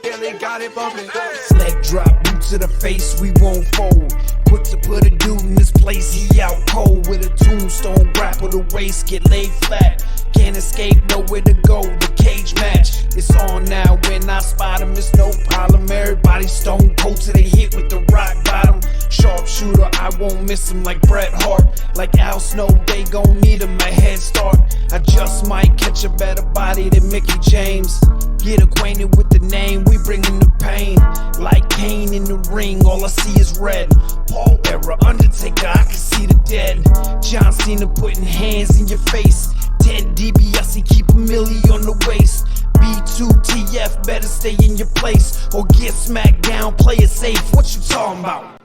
Billy got it bumping. Leg drop, boot to the face, we won't fold. Quick to put a dude in this place, he out cold. With a tombstone, grapple the waist, get laid flat. Can't escape, nowhere to go, the cage match. It's on now, when I spot him, it's no problem. Everybody stone cold till they hit with the rock bottom. Sharpshooter, I won't miss him like Bret Hart. Like Al Snow, they gon' need him a head start. I just might catch a better body than Mickey James. Get acquainted with the name, we bringin' the pain. Like Kane in the ring, all I see is red. Paul era, Undertaker, I can see the dead. John Cena putting hands in your face. 10 DBS, keep a milli on the waist. B2TF, better stay in your place or get smacked down, play it safe. What you talking about?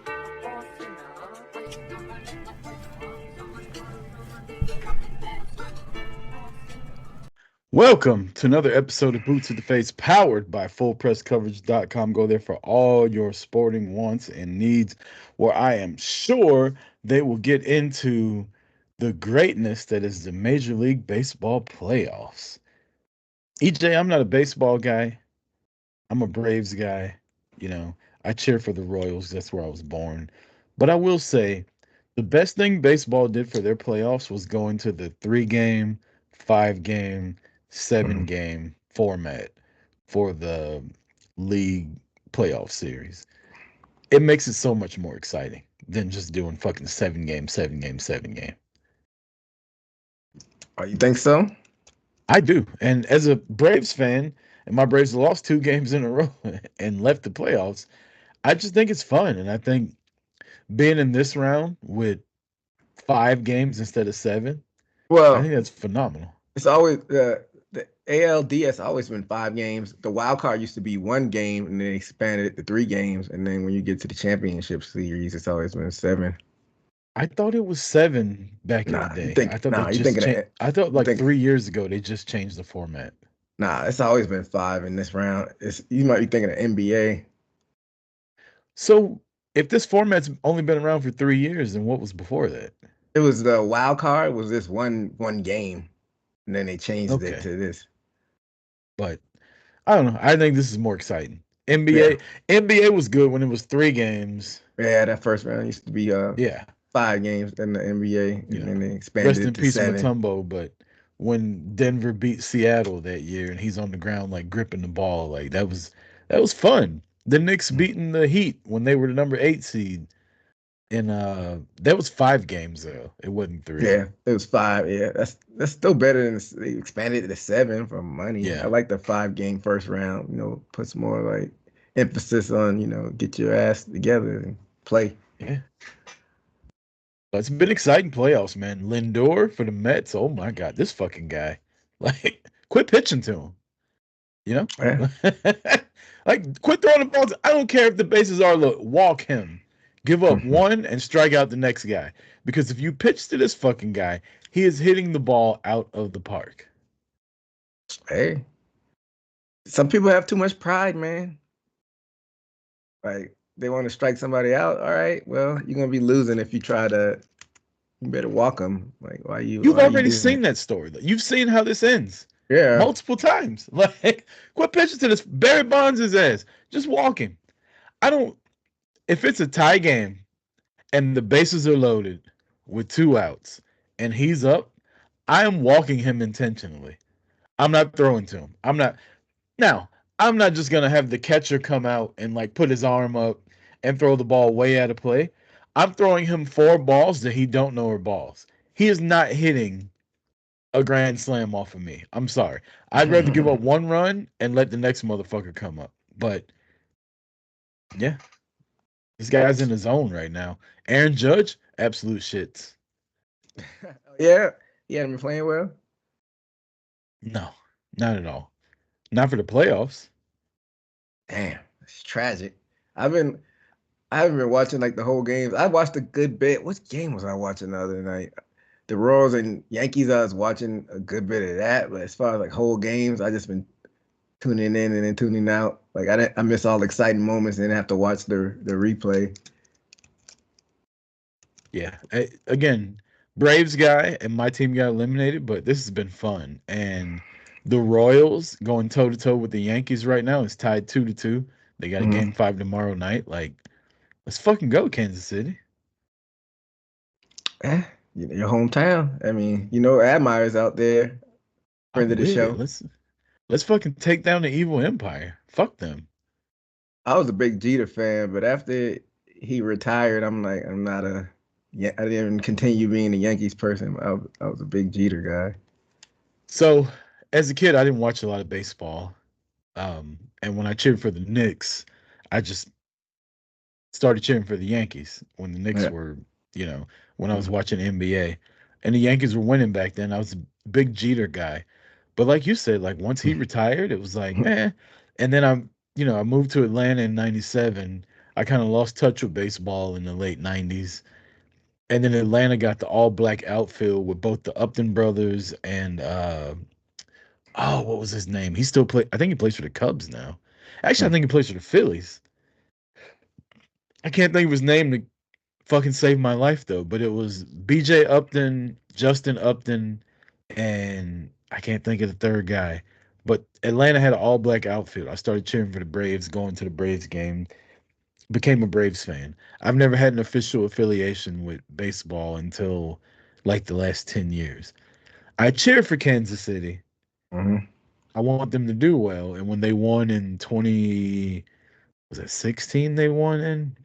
Welcome to another episode of Boots to the Face, powered by FullPressCoverage.com. Go there for all your sporting wants and needs, where I am sure they will get into the greatness that is the Major League Baseball playoffs. EJ, I'm not a baseball guy. I'm a Braves guy. You know, I cheer for the Royals. That's where I was born. But I will say, the best thing baseball did for their playoffs was going to the 3-game, 5-game, 7-game format for the league playoff series. It makes it so much more exciting than just doing fucking 7-game, 7-game, 7-game. Oh, you think so? I do. And as a Braves fan, and my Braves lost 2 games in a row and left the playoffs, I just think it's fun. And I think being in this round with 5 games instead of 7, I think that's phenomenal. It's always the ALD has always been 5 games. The wild card used to be 1 game, and then they expanded it to 3 games. And then when you get to the championship series, it's always been 7. I thought it was 7 back in the day. I thought like 3 years ago they just changed the format. Nah, it's always been 5 in this round. You might be thinking of NBA. So if this format's only been around for 3 years, then what was before that? It was the wild card was this one game, and then they changed it to this. But I don't know. I think this is more exciting. NBA was good when it was 3 games. Yeah, that first round used to be 5 games in the NBA, and then they expanded it to 7. Rest in peace, Mutombo. But when Denver beat Seattle that year, and he's on the ground like gripping the ball, like that was fun. The Knicks beating the Heat when they were the number 8 seed, and that was 5 games though. It wasn't 3. Yeah, it was 5. Yeah, that's still better than they expanded it to 7 for money. Yeah, I like the 5-game first round. You know, puts more like emphasis on get your ass together and play. Yeah. It's been exciting playoffs, man. Lindor for the Mets. Oh my God, this fucking guy! Like, quit pitching to him. You know, like quit throwing the balls. I don't care if the bases are low. Walk him. Give up 1 and strike out the next guy. Because if you pitch to this fucking guy, he is hitting the ball out of the park. Hey, some people have too much pride, man. Like, they want to strike somebody out. All right, well, you're gonna be losing if you try to. You better walk them. Like, why you? You've already seen that story. You've seen how this ends. Yeah, multiple times. Like, quit pitching to this. Barry Bonds' his ass. Just walk him. If it's a tie game and the bases are loaded with 2 outs and he's up, I am walking him intentionally. I'm not throwing to him. I'm not just gonna have the catcher come out and like put his arm up and throw the ball way out of play. I'm throwing him 4 balls that he don't know are balls. He is not hitting a grand slam off of me. I'm sorry. I'd rather give up 1 run and let the next motherfucker come up. But yeah, this guy's in his zone right now. Aaron Judge, absolute shits. Yeah, he hadn't been playing well. No, not at all. Not for the playoffs. Damn, it's tragic. I haven't been watching like the whole games. I watched a good bit. What game was I watching the other night? The Royals and Yankees, I was watching a good bit of that. But as far as like whole games, I just been tuning in and then tuning out. Like I miss all the exciting moments and then have to watch the replay. Yeah. Again, Braves guy and my team got eliminated, but this has been fun. And The Royals going toe to toe with the Yankees right now is tied 2-2. They got a Mhm. game 5 tomorrow night. Like, let's fucking go, Kansas City. Eh, your hometown. I mean, Admire's out there, friend I'm of the with it. show. Let's fucking take down the evil empire. Fuck them. I was a big Jeter fan, but after he retired, I'm like, I'm not a. Yeah, I didn't continue being a Yankees person. I was a big Jeter guy. So, as a kid, I didn't watch a lot of baseball. And when I cheered for the Knicks, I just started cheering for the Yankees when the Knicks Yeah. were, when I was watching NBA. And the Yankees were winning back then. I was a big Jeter guy. But like you said, like once he retired, it was like, man. And then I moved to Atlanta in 97. I kind of lost touch with baseball in the late 90s. And then Atlanta got the all black outfield with both the Upton brothers and what was his name? He still play I think he plays for the Cubs now. Actually, I think he plays for the Phillies. I can't think of his name to fucking save my life though, but it was BJ Upton, Justin Upton, and I can't think of the third guy. But Atlanta had an all black outfield. I started cheering for the Braves, going to the Braves game, became a Braves fan. I've never had an official affiliation with baseball until like the last 10 years. I cheer for Kansas City. Mm-hmm. I want them to do well. And when they won in was it 16 they won in?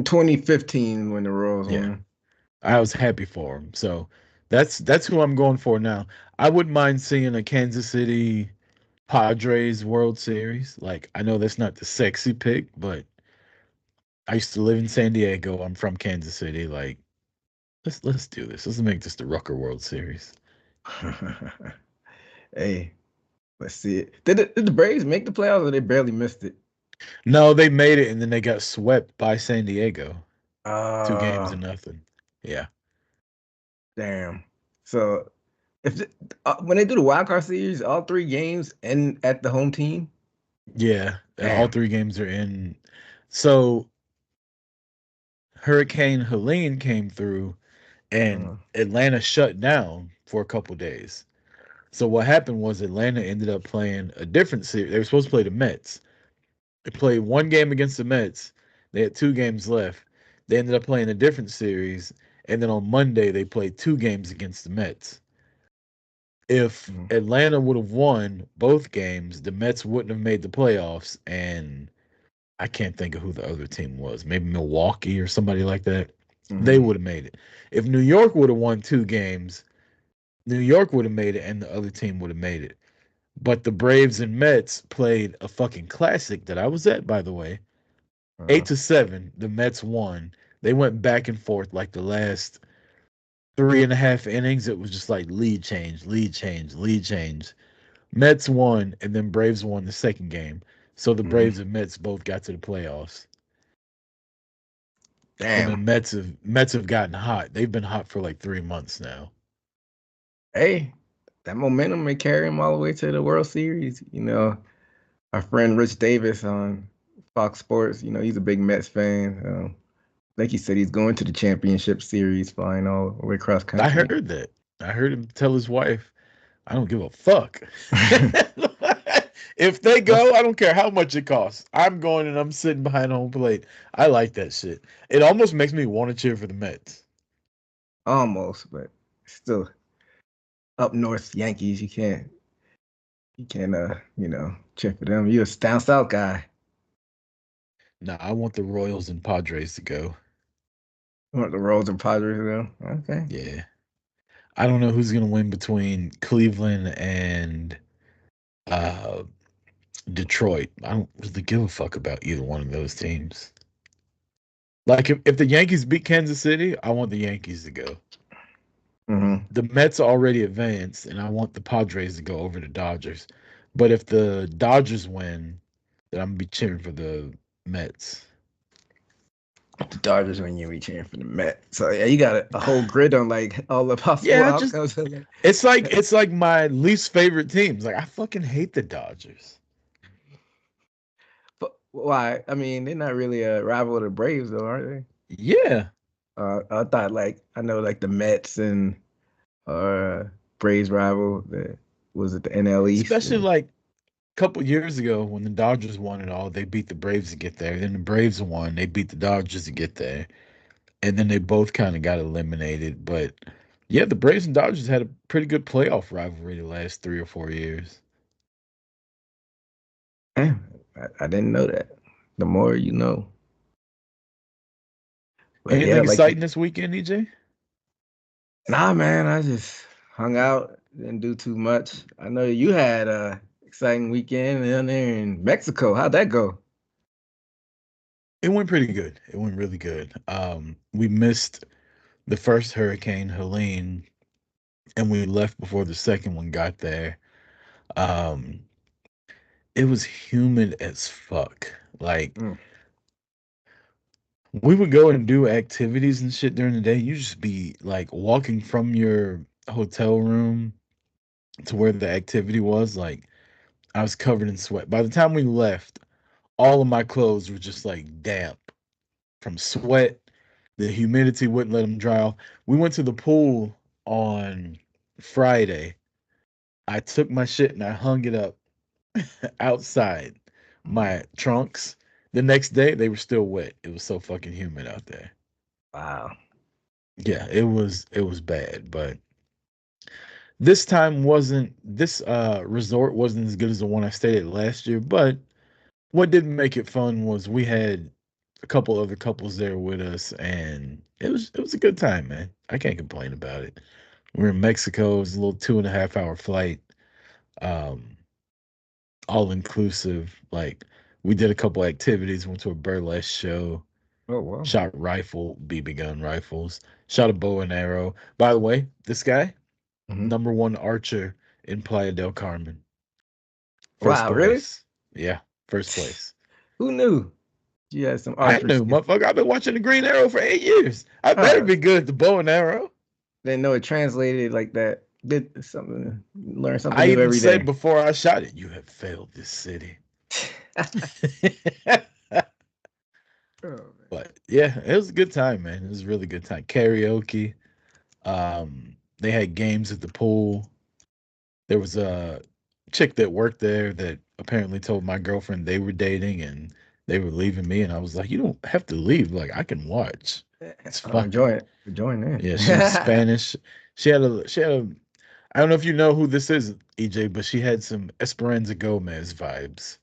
2015 when the Royals Yeah. won. I was happy for him. So that's who I'm going for now. I wouldn't mind seeing a Kansas City Padres World Series. Like I know that's not the sexy pick, but I used to live in San Diego. I'm from Kansas City. Like let's do this. Let's make this the Rucker World Series. Hey, let's see it. Did the Braves make the playoffs or they barely missed it? No, they made it and then they got swept by San Diego. 2 games to Uh, nothing. Yeah. damn. So when they do the wild card series, all three games end at the home team. Yeah. All Damn. 3 games are in. So Hurricane Helene came through and Uh, Atlanta shut down for a couple days. So what happened was Atlanta ended up playing a different series. They were supposed to play the Mets. They played 1 game against the Mets. They had 2 games left. They ended up playing a different series, and then on Monday they played 2 games against the Mets. If mhm. Atlanta would have won both games, the Mets wouldn't have made the playoffs, and I can't think of who the other team was. Maybe Milwaukee or somebody like that. They Mhm. would have made it. If New York would have won 2 games, New York would have made it, and the other team would have made it. But the Braves and Mets played a fucking classic that I was at, by the way. Uh, 8-7, the Mets won. They went back and forth like the last 3.5 innings. It was just like lead change, lead change, lead change. Mets won, and then Braves won the second game. So the mhm. Braves and Mets both got to the playoffs. And the Damn. Mets have gotten hot. They've been hot for like 3 months now. Hey, that momentum may carry him all the way to the World Series. Our friend Rich Davis on Fox Sports, he's a big Mets fan. I think he said he's going to the championship series, flying all the way across I country. heard that. I heard him tell his wife, I don't give a fuck. If they That's go, I don't care how much it costs. I'm going and I'm sitting behind home plate. I like that shit. It almost makes me want to cheer for the Mets. almost, but still up north Yankees. You can't cheer for them. You're a down south guy. Nah, I want the Royals and Padres to go. You want the Royals and Padres though? Okay. Yeah. I don't know who's gonna win between Cleveland and uh Detroit. I don't really give a fuck about either one of those teams. Like if the Yankees beat Kansas City, I want the Yankees to go. Mm-hmm. The Mets already advanced, and I want the Padres to go over the Dodgers. But if the Dodgers win, then I'm gonna be cheering for the Mets. The Dodgers when you be cheering for the Mets. So yeah, you got a whole grid on like all the possible Yeah, I just outcomes. Of that. it's like my least favorite teams. Like I fucking hate the Dodgers. But why? I mean, they're not really a rival of the Braves though, are they? Yeah. I thought like I know like the Mets and uh Braves rival. Was it the NL East? Especially like a couple years ago when the Dodgers won it all, they beat the Braves to get there. Then the Braves won, they beat the Dodgers to get there. And then they both kind of got eliminated. But yeah, the Braves and Dodgers had a pretty good playoff rivalry the last 3 or 4 years. I didn't know that. The more you know. But yeah, Anything like exciting this weekend, EJ? nah, man, I just hung out, didn't do too much. I know you had a exciting weekend down there in Mexico. How'd that go? It went pretty good. It went really good. We missed the first hurricane, Helene, and we left before the second one got there. Um, it was humid as fuck. Like Mm. we would go and do activities and shit during the day. You just be like walking from your hotel room to where the activity was. Like I was covered in sweat. By the time we left, all of my clothes were just like damp from sweat. The humidity wouldn't let them dry off. We went to the pool on Friday. I took my shit and I hung it up outside my trunks. The next day they were still wet. It was so fucking humid out there. Wow. Yeah, it was bad, but this time wasn't this resort wasn't as good as the one I stayed at last year, but what did make it fun was we had a couple other couples there with us and it was a good time, man. I can't complain about it. We're in Mexico, it was a little 2.5 hour flight. Um all inclusive. Like we did a couple activities, went to a burlesque show, Oh wow. shot BB gun rifles, shot a bow and arrow. By the way, this guy, Mhm. number one archer in Playa del Carmen. First Wow, really? place. Yeah, first place. Who knew you had some I archery knew, skills? motherfucker. I've been watching the Green Arrow for 8 years. I better Oh, be good at the bow and arrow. didn't know it translated like that. Did something, learn something I new even every said day. before I shot it, you have failed this city. Oh, But yeah, it was a good time, man. It was a really good time. Karaoke. They had games at the pool. There was a chick that worked there that apparently told my girlfriend they were dating and they were leaving me, and I was like, "You don't have to leave. Like, I can watch. man. It's Oh, fine." enjoying Yeah, she was that. Spanish. She had a. I don't know if you know who this is, EJ, but she had some Esperanza Gomez vibes.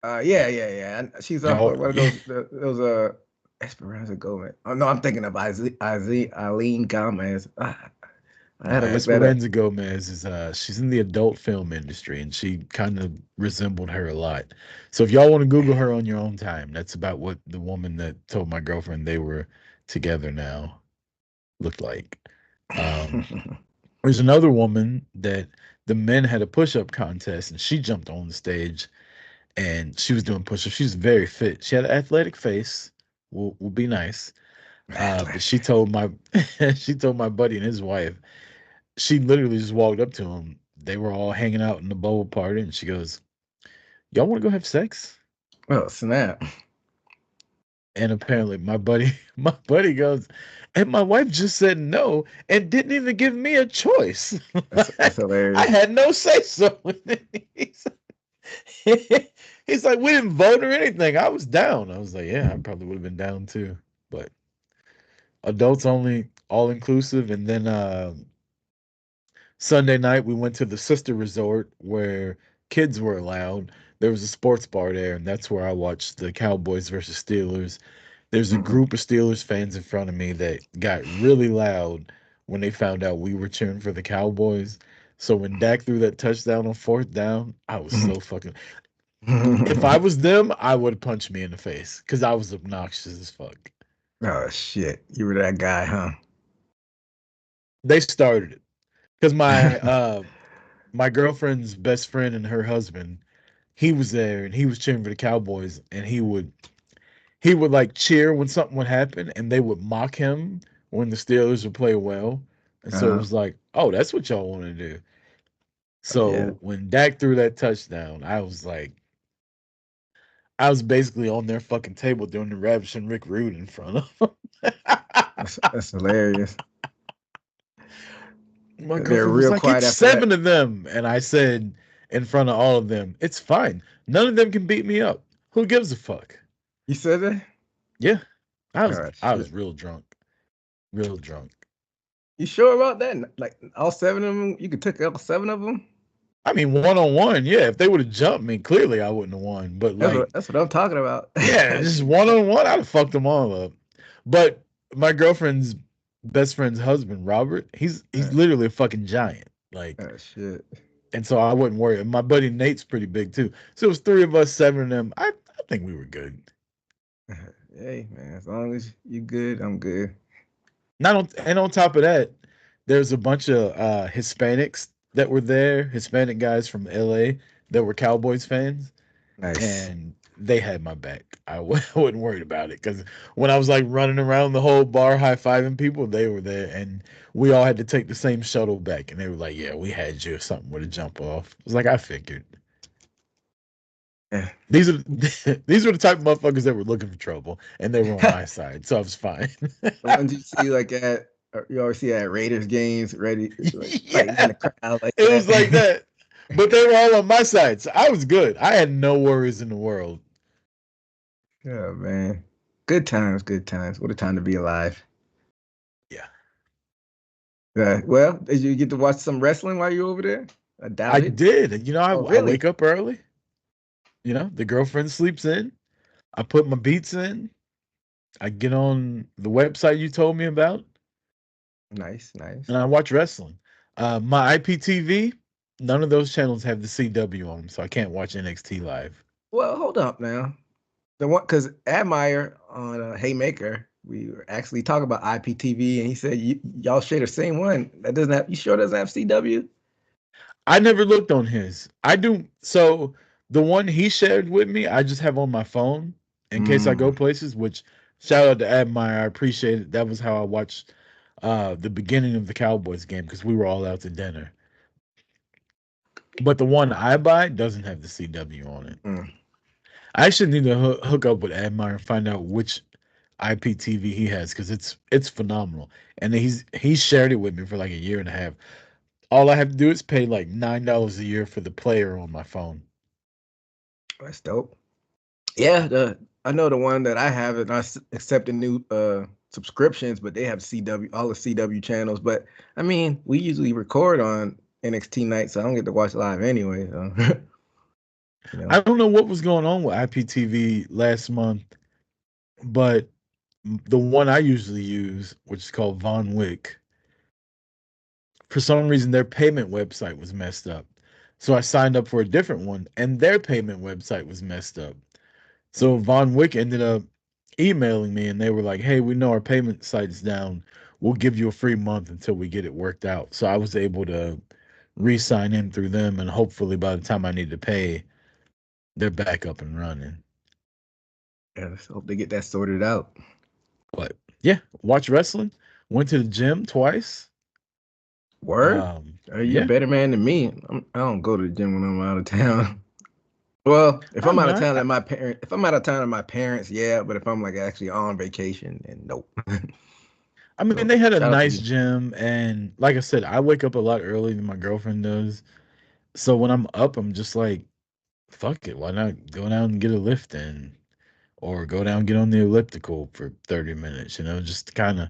Yeah. She's off Y'all, of one of those Esperanza Gomez. Oh no, I'm thinking of Eileen Gomez. I had nah, to look that up. Esperanza Gomez is she's in the adult film industry and she kind of resembled her a lot. So if y'all want to Google her on your own time, that's about what the woman that told my girlfriend they were together now looked like. Um, there's another woman that the men had a push-up contest and she jumped on the stage and she was doing push-ups. She's very fit. She had an athletic face. Will be nice. But she Athletic. told my she told my buddy and his wife she literally just walked up to him. They were all hanging out in the bowl party, and she goes, "Y'all want to go have sex?" Oh snap! And apparently, my buddy goes, and my wife just said no and didn't even give me a choice. That's I hilarious. had no say so. he's, he's like, we didn't vote or anything. I was down. I was like, yeah, I probably would have been down too. But adults only, all inclusive, and then Sunday night, we went to the sister resort where kids were allowed. There was a sports bar there, and that's where I watched the Cowboys versus Steelers. There's a Mhm. group of Steelers fans in front of me that got really loud when they found out we were cheering for the Cowboys. So when Dak threw that touchdown on fourth down, I was so fucking. If I was them, I would punch me in the face because I was obnoxious as fuck. Oh shit! You were that guy, huh? They started it because my girlfriend's best friend and her husband he was there and he was cheering for the Cowboys and he would like cheer when something would happen and they would mock him when the Steelers would play well. And so it Uh-huh. was like, oh, that's what y'all want to do. Yeah. So when Dak threw that touchdown, I was basically on their fucking table doing the Ravish and Rick Rude in front of them. That's hilarious. My They're girlfriend was real like, quiet "It's after that. 7 of them," and I said in front of all of them, "It's fine. None of them can beat me up. Who gives a fuck?" You said that? Yeah, I was Oh I was shit. real drunk, real drunk. You sure about that? Like all 7 of them? You could take all 7 of them? I mean, one on one, yeah. If they would have jumped me, clearly I wouldn't have won. But like, That's what I'm talking about. yeah, just one on one, I'd have fucked them all up. But my girlfriend's best friend's husband, Robert, he's Uh, literally a fucking giant. Like, oh shit. and so I wouldn't worry. And my buddy Nate's pretty big too. So it was 3 of us, 7 of them. I think we were good. Hey man, as long as you good, I'm good. Not on, and on top of that, there's a bunch of Hispanics that were there, Hispanic guys from LA that were Cowboys fans, Nice. and they had my back. Wasn't worried about it because when I was like running around the whole bar high fiving people, they were there, and we all had to take the same shuttle back, and they were like, "Yeah, we had you or something with a jump off." It was like I figured. Yeah. These are these were the type of motherfuckers that were looking for trouble, and they were on my side, so I was fine. The ones you see like at you always see at Raiders games, ready like fighting in Yeah, the crowd like it was like that. that. But they were all on my side, so I was good. I had no worries in the world. Yeah, man. Good times, good times. What a time to be alive. Yeah, Well, did you get to watch some wrestling while you were over there? I doubt I it. did. You know, Oh, I wake really? up early. You know, the girlfriend sleeps in. I put my beats in. I get on the website you told me about, Nice, and nice. I watch wrestling. My IPTV, none of those channels have the CW on them, so I can't watch NXT live. Well, hold up now. The one because Admire on Haymaker, we were actually talking about IPTV, and he said y'all share the same one. That doesn't have. You sure doesn't have CW? I never looked on his. I do. So the one he shared with me, I just have on my phone in case I go Mm, places. Which shout out to Admire, I appreciate it. That was how I watched the beginning of the Cowboys game because we were all out to dinner. But the one I buy doesn't have the CW on it. mm. I actually need to hook up with Admire and find out which IPTV he has because it's phenomenal. And he's shared it with me for like a year and a half. All I have to do is pay like $9 a year for the player on my phone. That's dope. Yeah, the I know the one that I have it. Accepting new subscriptions, but they have CW, all the CW channels. But I mean, we usually record on NXT night, so I don't get to watch live anyway. So, you know, I don't know what was going on with IPTV last month, but the one I usually use, which is called Von Wick, for some reason their payment website was messed up. So I signed up for a different one, and their payment website was messed up. So Von Wick ended up emailing me, and they were like, "Hey, we know our payment site's down. We'll give you a free month until we get it worked out." So I was able to re-sign in through them, and hopefully by the time I need to pay, they're back up and running. yeah, let's hope they get that sorted out. But yeah, watch wrestling. Went to the gym twice. Word? Are you a Yeah, better man than me? I don't go to the gym when I'm out of town. Well, if I I'm don't out of know. town at my parent, if I'm out of town at my parents, yeah. But if I'm like actually on vacation, then nope. I mean, So they had a shout out to nice you. gym, and like I said, I wake up a lot earlier than my girlfriend does. So when I'm up, I'm just like, fuck it, why not go down and get a lift in, or go down and get on the elliptical for 30 minutes, just kind of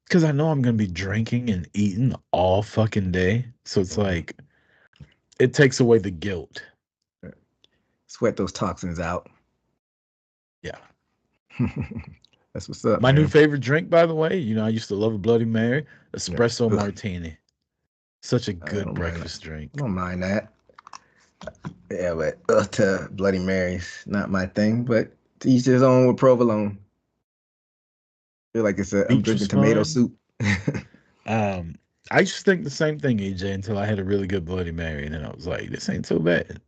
because I know I'm gonna be drinking and eating all fucking day. So it's Mhm. like it takes away the guilt. Sweat those toxins out. Yeah. That's what's up, My new man. favorite drink, by the way, I used to love a Bloody Mary, Yeah. espresso Ugh, martini. Such a I good don't mind that. breakfast I drink. don't mind that. Yeah, but to Bloody Marys, not my thing. But to each his own with provolone. Feel like I'm Beach drinking was tomato fun. soup. Um, I used to think the same thing, EJ, until I had a really good Bloody Mary, and then I was like, this ain't so bad.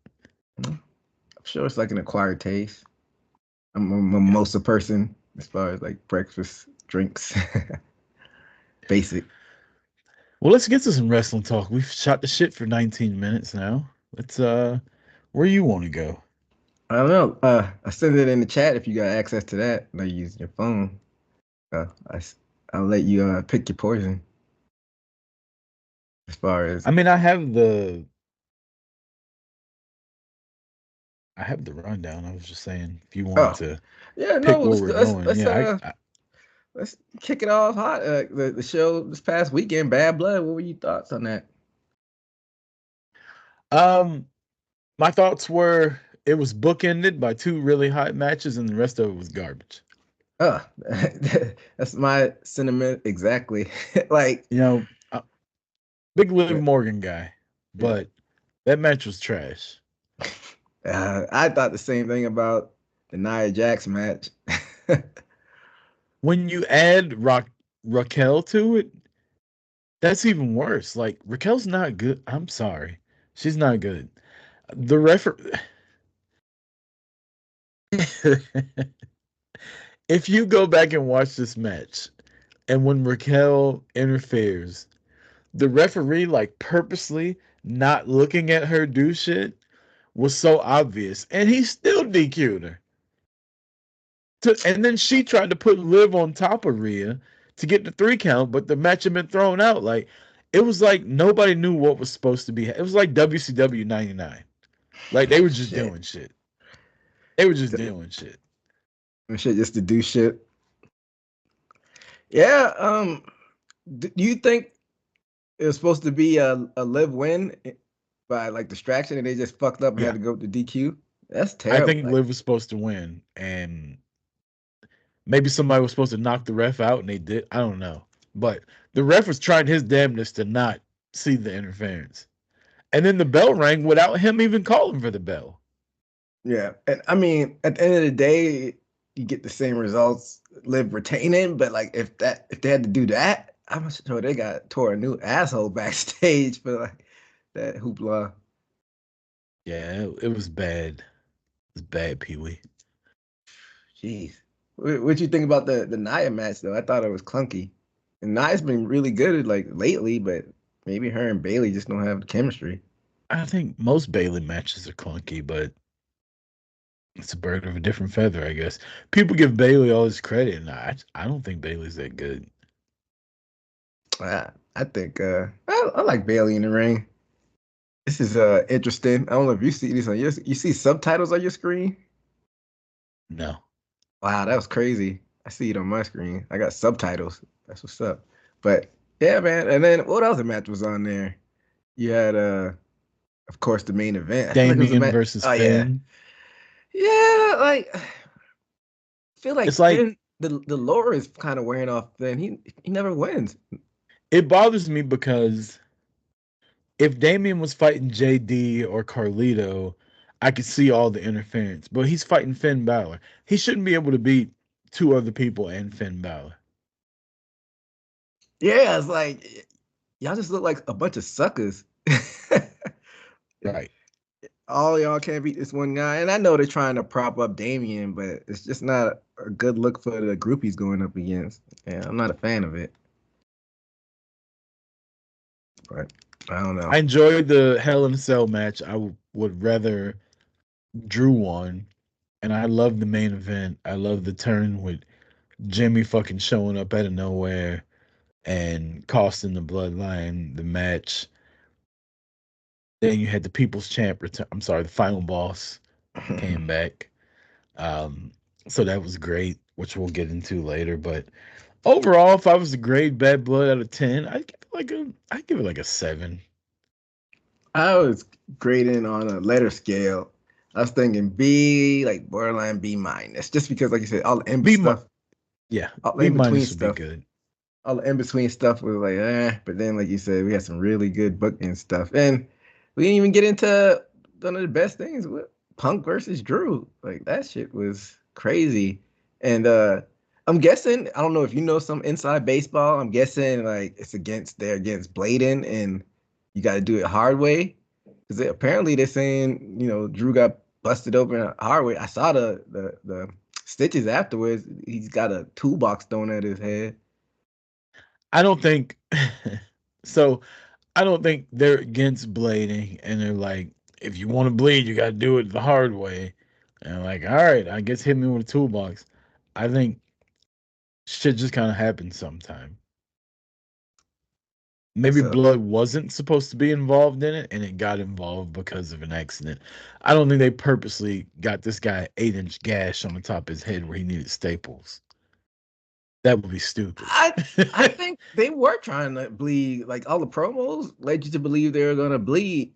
I'm sure it's like an acquired taste. I'm a Yeah. mimosa person as far as like breakfast drinks. Basic. Well, let's get to some wrestling talk. We've shot the shit for 19 minutes now. Let's where you want to go? I don't know. I send it in the chat if you got access to that. Like using your phone. Uh, I, I'll let you pick your poison. as far as I mean, I have the rundown. I was just saying if you wanted oh to yeah, no, pick where we're going, yeah, let's kick it off hot. The show this past weekend, Bad Blood. What were your thoughts on that? my thoughts were it was bookended by two really hot matches, and the rest of it was garbage. Uh, that's my sentiment exactly. Like, You know, big Liv yeah, Morgan guy, yeah. but that match was trash. I thought the same thing about the Nia Jax match. When you add Raquel to it, that's even worse. Like Raquel's not good. I'm sorry, she's not good. The referee. If you go back and watch this match, and when Raquel interferes, the referee like purposely not looking at her do shit was so obvious, and he still DQ'd her. And then she tried to put Liv on top of Rhea to get the 3 count, but the match had been thrown out. Like it was like nobody knew what was supposed to be. It was like WCW '99. Like they were just Shit. doing shit. They were just doing shit. Shit just to do shit. Yeah. Do you think it was supposed to be a live win by like distraction and they just fucked up and had Yeah, to go to DQ? That's I terrible. think Like, Liv was supposed to win, and maybe somebody was supposed to knock the ref out, and they did. I don't know, but the ref was trying his damnedest to not see the interference, and then the bell rang without him even calling for the bell. yeah. And I mean, at the end of the day, you get the same results, live retaining, but like if they had to do that, I'm sure they got tore a new asshole backstage for like that hoopla. Yeah, it was bad. It was bad, Pee Wee. Jeez. What you think about the Nia match though? I thought it was clunky. And Nia's been really good like lately, but maybe her and Bailey just don't have the chemistry. I think most Bailey matches are clunky, but it's a bird of a different feather, I guess. People give Bailey all this credit, and I don't think Bailey's that good. I think I like Bailey in the ring. This is interesting. I don't know if you see this on you see subtitles on your screen. No. Wow, that was crazy. I see it on my screen. I got subtitles. That's what's up. But yeah, man. And then what other match was on there? You had of course the main event. I feel like it was a Damian match. versus Oh yeah. Finn. Yeah, like I feel like It's like Finn the lore is kind of wearing off Finn. He never wins. it bothers me because if Damian was fighting JD or Carlito, I could see all the interference. But he's fighting Finn Balor. He shouldn't be able to beat two other people and Finn Balor. Yeah, it's like y'all just look like a bunch of suckers. Right. All y'all can't beat this one guy. And I know they're trying to prop up Damien, but it's just not a good look for the group he's going up against. Yeah, I'm not a fan of it. But I don't know. I enjoyed the Hell in a Cell match. Would rather Drew won. And I love the main event. I love the turn with Jimmy fucking showing up out of nowhere and costing the Bloodline the match. Then you had the People's Champ return. I'm sorry, the final boss came back. Um, so that was great, which we'll get into later. But overall, if I was to grade Bad Blood out of 10, I'd give it like a 7. I was grading on a letter scale. I was thinking B, like borderline B minus, just because, like you said, all the in B mi- stuff, yeah, all the B in between minus would be stuff, good. all the in between stuff was like, But then, like you said, we had some really good booking stuff, and we didn't even get into one of the best things with Punk versus Drew. Like that shit was crazy, and I'm guessing I don't know if you know some inside baseball. I'm guessing like they're against Bladen, and you got to do it hard way because apparently they're saying Drew got busted open hard way. I saw the stitches afterwards. He's got a toolbox thrown at his head. I don't think so. I don't think they're against blading, and they're like, if you want to bleed, you got to do it the hard way. And I'm like, all right, I guess hit me with a toolbox. I think shit just kind of happens sometime. Maybe So blood wasn't supposed to be involved in it, and it got involved because of an accident. I don't think they purposely got this guy 8-inch gash on the top of his head where he needed staples. That would be stupid. I think they were trying to bleed. Like all the promos led you to believe they were gonna bleed.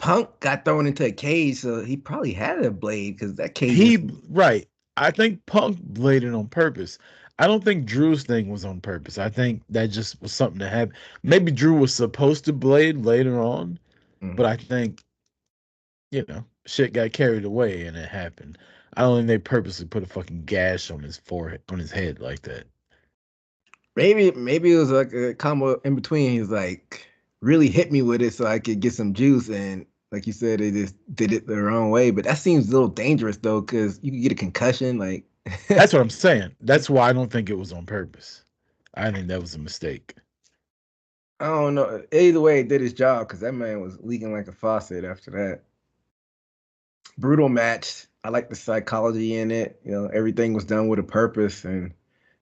Punk got thrown into a cage, so he probably had a blade because that cage was. Right. I think Punk bladed on purpose. I don't think Drew's thing was on purpose. I think that just was something that happened. Maybe Drew was supposed to blade later on, but I think, shit got carried away and it happened. I don't think they purposely put a fucking gash on his forehead, on his head like that. Maybe it was like a combo in between. He's like really hit me with it so I could get some juice, and like you said, they just did it the wrong way. But that seems a little dangerous though, because you could get a concussion. Like That's what I'm saying. That's why I don't think it was on purpose. I think that was a mistake. I don't know. Either way, it did his job because that man was leaking like a faucet after that. Brutal match. I like the psychology in it. Everything was done with a purpose, and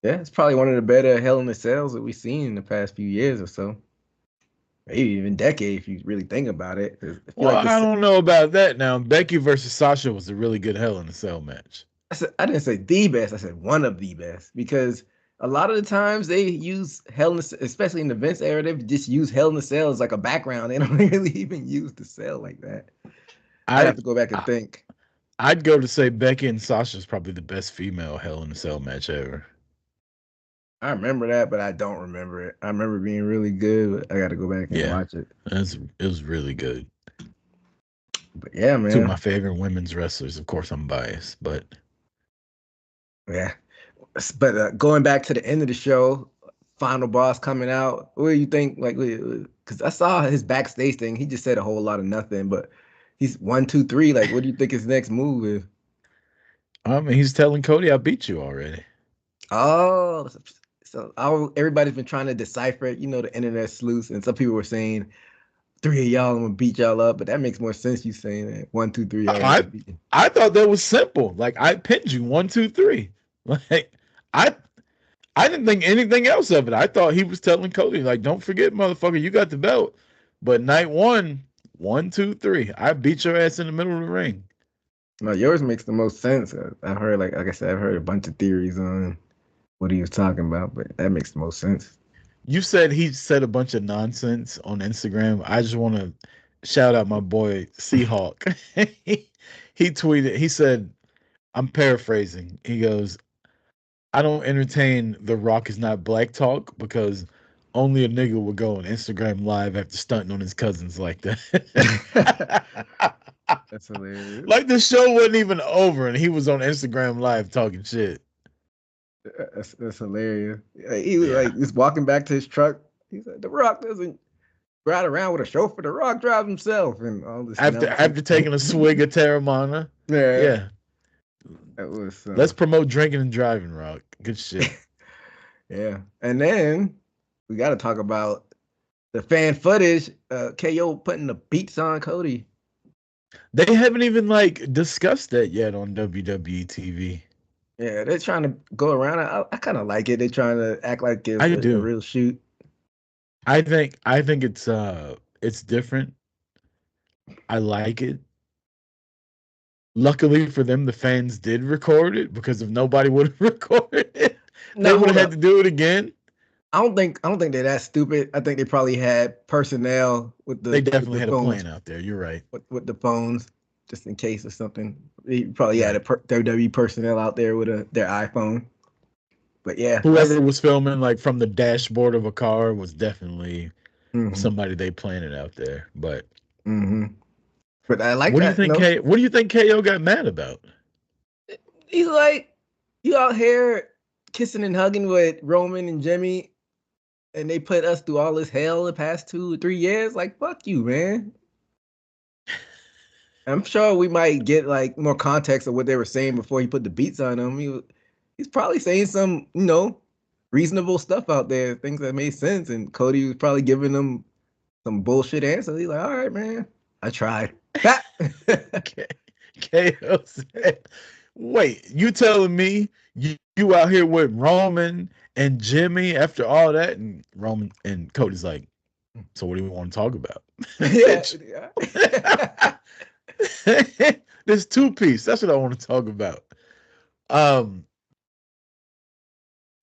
yeah, it's probably one of the better Hell in the Cells that we've seen in the past few years or so. Maybe even decade if you really think about it. Well, I don't know about that now. Becky versus Sasha was a really good Hell in a Cell match. I didn't say the best. I said one of the best because a lot of the times they use Hell in the, especially in the Vince era, they just use Hell in the Cell as like a background. They don't really even use the cell like that. I'd have to go back and think. I'd go to say Becky and Sasha is probably the best female Hell in a Cell match ever. I remember that, but I don't remember it. I remember being really good, but I got to go back and watch it. It was really good. But yeah, man. Two of my favorite women's wrestlers. Of course, I'm biased, but yeah. But going back to the end of the show, final boss coming out. What do you think? Like, because I saw his backstage thing. He just said a whole lot of nothing, but he's 1, 2, 3. Like, what do you think his next move is? He's telling Cody, I beat you already. Oh, so everybody's been trying to decipher it. The internet's loose, and some people were saying 3 of y'all, I'm gonna beat y'all up, but that makes more sense. You saying that 1, 2, 3. I thought that was simple. Like I pinned you 1, 2, 3. Like I didn't think anything else of it. I thought he was telling Cody, like, don't forget, motherfucker, you got the belt. But night 1, 1, 2, 3. I beat your ass in the middle of the ring. No, yours makes the most sense. I've heard, like I said, I've heard a bunch of theories on what he was talking about, but that makes the most sense. You said he said a bunch of nonsense on Instagram. I just want to shout out my boy Seahawk. He tweeted, he said, I'm paraphrasing. He goes, I don't entertain The Rock is not black talk because only a nigga would go on Instagram Live after stunting on his cousins like that. That's hilarious. Like the show wasn't even over and he was on Instagram Live talking shit. That's hilarious. He was like just walking back to his truck. He said, "The Rock doesn't ride around with a chauffeur. The Rock drives himself." And all this after taking a swig of Terramana. Yeah. That was. Let's promote drinking and driving, Rock. Good shit. Yeah, and then we got to talk about the fan footage. KO putting the beats on Cody. They haven't even discussed that yet on WWE TV. Yeah, they're trying to go around. I kind of like it. They're trying to act like it's a real shoot. I think it's different. I like it. Luckily for them, the fans did record it because if nobody would have recorded it, they would have had to do it again. I don't think they're that stupid. I think they probably had personnel with the. They definitely had phones, a plan out there. You're right. With the phones, just in case of something. They probably had a WWE personnel out there with their iPhone. But yeah, whoever was filming from the dashboard of a car was definitely somebody they planted out there. But but I like what that. What do you think KO got mad about? He's like, you out here kissing and hugging with Roman and Jimmy, and they put us through all this hell the past 2 or 3 years. Like, fuck you, man. I'm sure we might get more context of what they were saying before he put the beats on them. He's probably saying some, reasonable stuff out there, things that made sense. And Cody was probably giving them some bullshit answers. He's like, all right, man, I tried. KO said, wait, you telling me you out here with Roman and Jimmy after all that? And Roman and Cody's like, So what do we want to talk about? Yeah. There's 2-piece. That's what I want to talk about.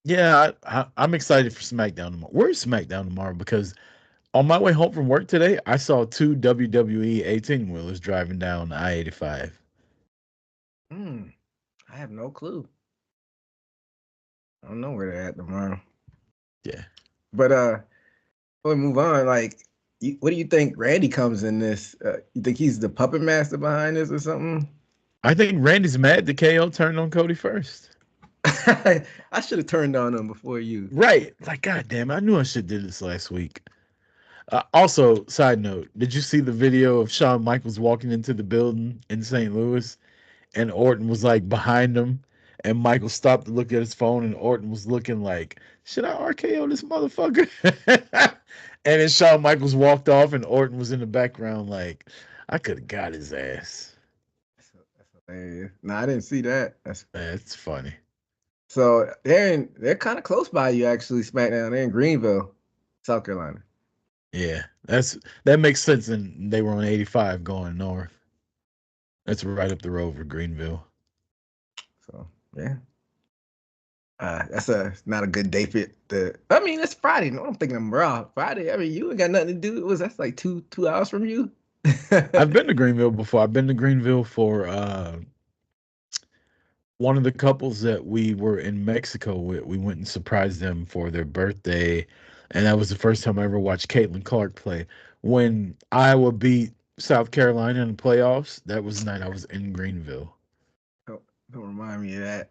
Yeah, I'm excited for SmackDown tomorrow. Where's SmackDown tomorrow? Because on my way home from work today, I saw 2 WWE 18-wheelers driving down I-85. I have no clue. I don't know where they're at tomorrow. Yeah. But before we move on, like, what do you think Randy comes in this? You think he's the puppet master behind this or something? I think Randy's mad that KO turned on Cody first. I should have turned on him before you. Right. Like, goddamn, I knew I should have did this last week. Also, side note, did you see the video of Shawn Michaels walking into the building in St. Louis and Orton was like behind him and Michael stopped to look at his phone and Orton was looking like, should I RKO this motherfucker? And then Shawn Michaels walked off and Orton was in the background like, I could have got his ass. That's hilarious. No, I didn't see that. That's funny. So they're kind of close by you actually. SmackDown. They're in Greenville, South Carolina. Yeah, that makes sense. And they were on 85 going north. That's right up the road for Greenville. So yeah, that's not a good day for I mean, it's Friday. No, I'm thinking I'm raw. Friday. I mean, you ain't got nothing to do. That's like 2 hours from you? I've been to Greenville before. I've been to Greenville for one of the couples that we were in Mexico with. We went and surprised them for their birthday, and that was the first time I ever watched Caitlin Clark play. When Iowa beat South Carolina in the playoffs, that was the night I was in Greenville. Don't remind me of that.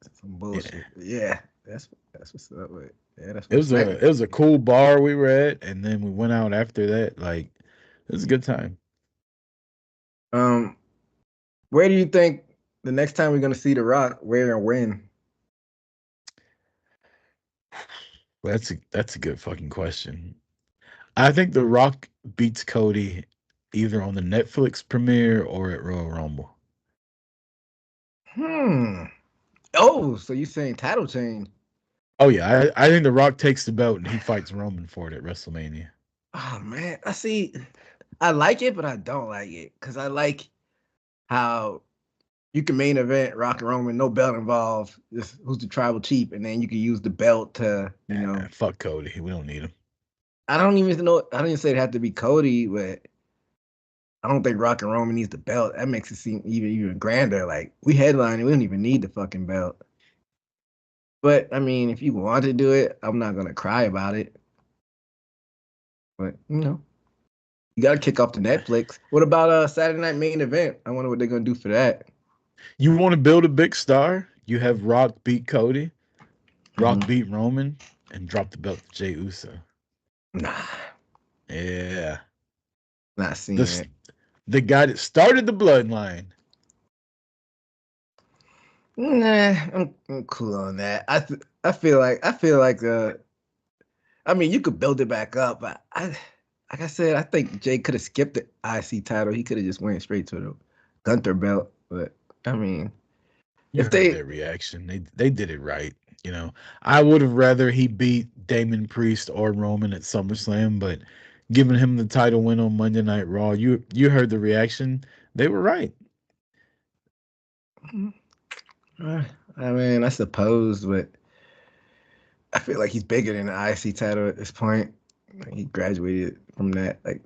That's some bullshit. Yeah, that's what's up with. Yeah, that's It was a cool bar we were at, and then we went out after that. Like, it was a good time. Where do you think the next time we're gonna see The Rock? Where and when? That's a good fucking question. I think The Rock beats Cody either on the Netflix premiere or at Royal Rumble. Oh, so you saying title change? Oh yeah, I think The Rock takes the belt and he fights Roman for it at WrestleMania. Oh man, I like it, but I don't like it because I like how you can main event Rock and Roman, no belt involved. Just who's the tribal chief, and then you can use the belt to, Fuck Cody. We don't need him. I don't even say it have to be Cody, but I don't think Rock and Roman needs the belt. That makes it seem even grander. Like, we headlining, we don't even need the fucking belt. But I mean, if you want to do it, I'm not gonna cry about it. But you got to kick off the Netflix. What about Saturday Night Main Event? I wonder what they're gonna do for that. You want to build a big star? You have Rock beat Cody, Rock beat Roman, and drop the belt to Jey Uso. Nah. Yeah. Not seeing it. The guy that started the bloodline. Nah, I'm cool on that. I feel like I mean, you could build it back up, but like I said, I think Jay could have skipped the IC title. He could have just went straight to the Gunther belt. But I mean, You heard their reaction. They did it right. I would have rather he beat Damon Priest or Roman at SummerSlam, but giving him the title win on Monday Night Raw, you heard the reaction. They were right. I mean, I suppose, but I feel like he's bigger than the IC title at this point. He graduated from that. Like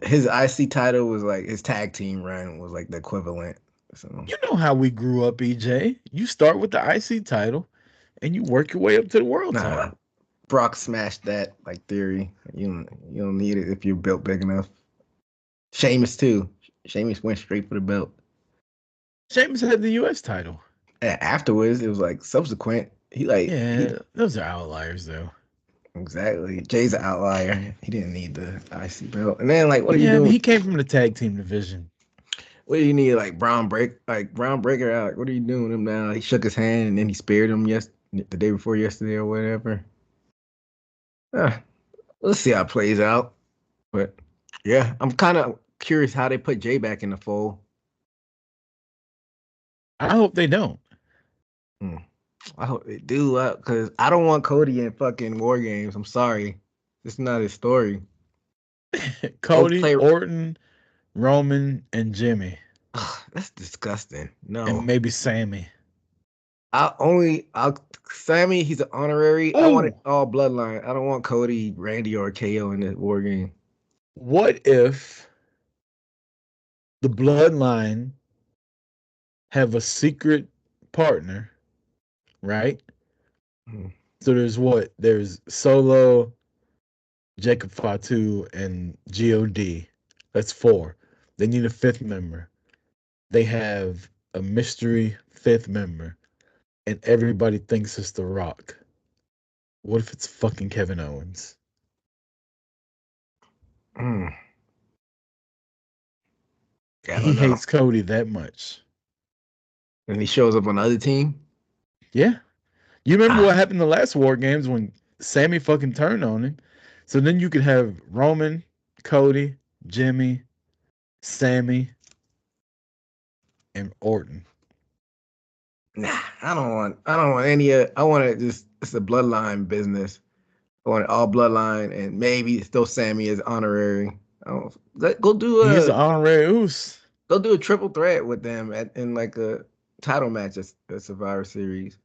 his IC title was like his tag team run was like the equivalent. So you know how we grew up, EJ. You start with the IC title, and you work your way up to the world title. Brock smashed that like theory. You don't need it if you're built big enough. Sheamus too. Sheamus went straight for the belt. Sheamus had the US title. And afterwards, it was like subsequent. Those are outliers though. Exactly. Jay's an outlier. He didn't need the IC belt. And then what are you doing? He came from the tag team division. What do you need? Braun Breaker out. What are you doing with him now? He shook his hand and then he speared him the day before yesterday or whatever. Let's see how it plays out. But yeah, I'm kind of curious how they put Jay back in the fold. I hope they don't. I hope they do, because I don't want Cody in fucking War Games. I'm sorry. It's not his story. Cody, play. Orton, Roman, and Jimmy, That's disgusting. and No, maybe Sammy. I'll Sammy. He's an honorary. I want it Ooh, all bloodline. I don't want Cody, Randy, or KO in the war game. what if the Bloodline have a secret partner, right? Mhm. So there's what? There's Solo, Jacob Fatu, and God. That's four. They need a fifth member. They have a mystery fifth member, and everybody thinks it's The Rock. What if it's fucking Kevin Owens? Mm, I He don't know. hates Cody that much. And he shows up on the other team. Yeah. You remember Ah, what happened in the last War Games when Sammy fucking turned on him? So then you could have Roman, Cody, Jimmy, Sammy, and Orton. nah, I don't want any. I want it just. It's a bloodline business. I want it all bloodline, and maybe still Sammy is honorary. I don't, He's an honorary oos. go do a triple threat with them in like a title match at Survivor Series.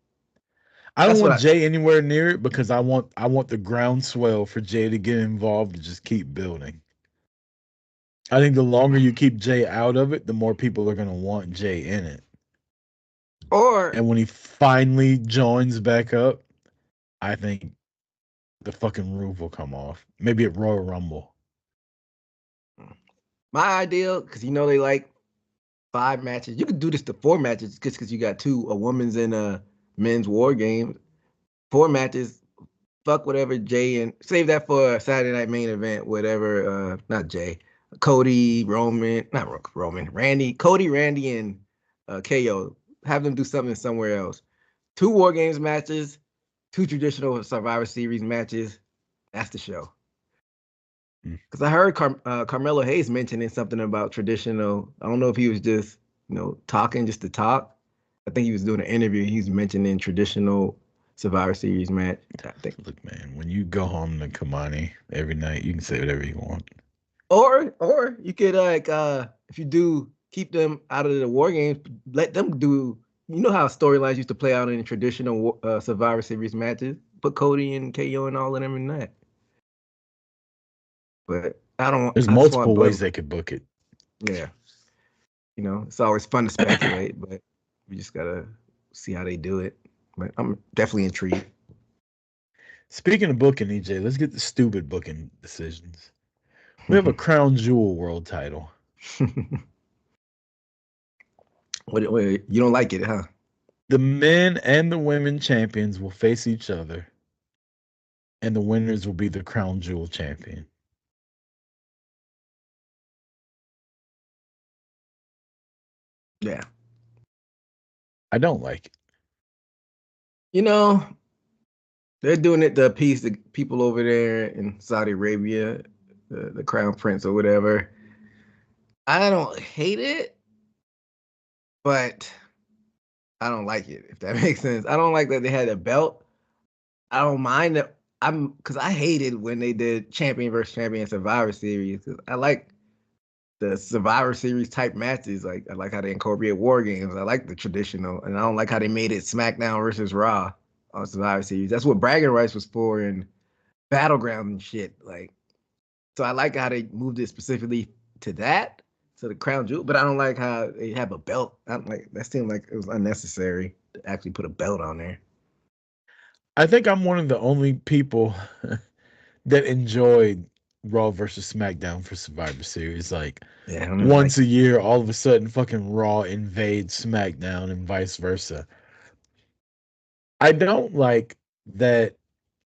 I don't That's what want I. Jay anywhere near it because I want the groundswell for Jay to get involved and just keep building. I think the longer you keep Jay out of it, the more people are gonna want Jay in it. Or And when he finally joins back up, I think the fucking roof will come off. Maybe at Royal Rumble. my ideal, because they like 5 matches. You could do this to 4 matches just because you got a women's and a men's war game. 4 matches. Fuck whatever Jay and save that for a Saturday night main event. Whatever. Not Jay. Cody, Roman, not Roman, Randy, Cody, Randy, and KO. Have them do something somewhere else. 2 War Games matches, 2 traditional Survivor Series matches. That's the show. Mm. Because I heard Carmelo Hayes mentioning something about traditional. I don't know if he was just talking just to talk. I think he was doing an interview. He's mentioning traditional Survivor Series match. I think, Look, man, when you go home to Kamani every night, you can say whatever you want. or you could if you do keep them out of the War Games, let them do. You know how storylines used to play out in traditional Survivor Series matches. Put Cody and KO and all of them in that. But I don't. There's I just want multiple blood. ways they could book it. Yeah. It's always fun to speculate, but we just gotta see how they do it. But I'm definitely intrigued. Speaking of booking, EJ, let's get the stupid booking decisions. We have a crown jewel world title. What, you don't like it, huh? The men and the women champions will face each other, and the winners will be the crown jewel champion. Yeah. I don't like it. You know, they're doing it to appease the people over there in Saudi Arabia, the crown prince or whatever. I don't hate it, but I don't like it, if that makes sense. I don't like that they had a belt. I don't mind that. Because I hated when they did champion versus champion Survivor Series. 'Cause I like the Survivor Series type matches. Like I like how they incorporate War Games. I like the traditional, and I don't like how they made it SmackDown versus Raw on Survivor Series. That's what bragging rights was for and Battleground and shit. Like, so I like how they moved it specifically to that, to the crown jewel. But I don't like how they have a belt. I don't like that. Seemed like it was unnecessary to actually put a belt on there. I think I'm one of the only people that enjoyed Raw versus SmackDown for Survivor Series. Like Yeah, I don't like. once a year, all of a sudden, fucking Raw invades SmackDown and vice versa. I don't like that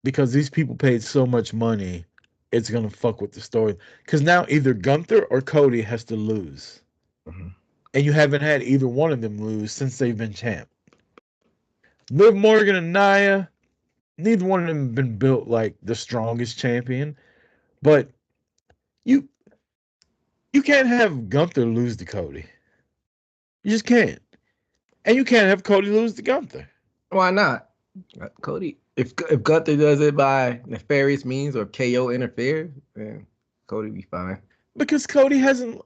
because these people paid so much money, it's gonna fuck with the story. Because now either Gunther or Cody has to lose, Mhm. and you haven't had either one of them lose since they've been champ. Liv Morgan and Nia, neither one of them have been built like the strongest champion, but you you can't have Gunther lose to Cody. You just can't, and you can't have Cody lose to Gunther. Why not? Cody, if Gunther does it by nefarious means or KO interferes, then Cody be fine. Because Cody hasn't.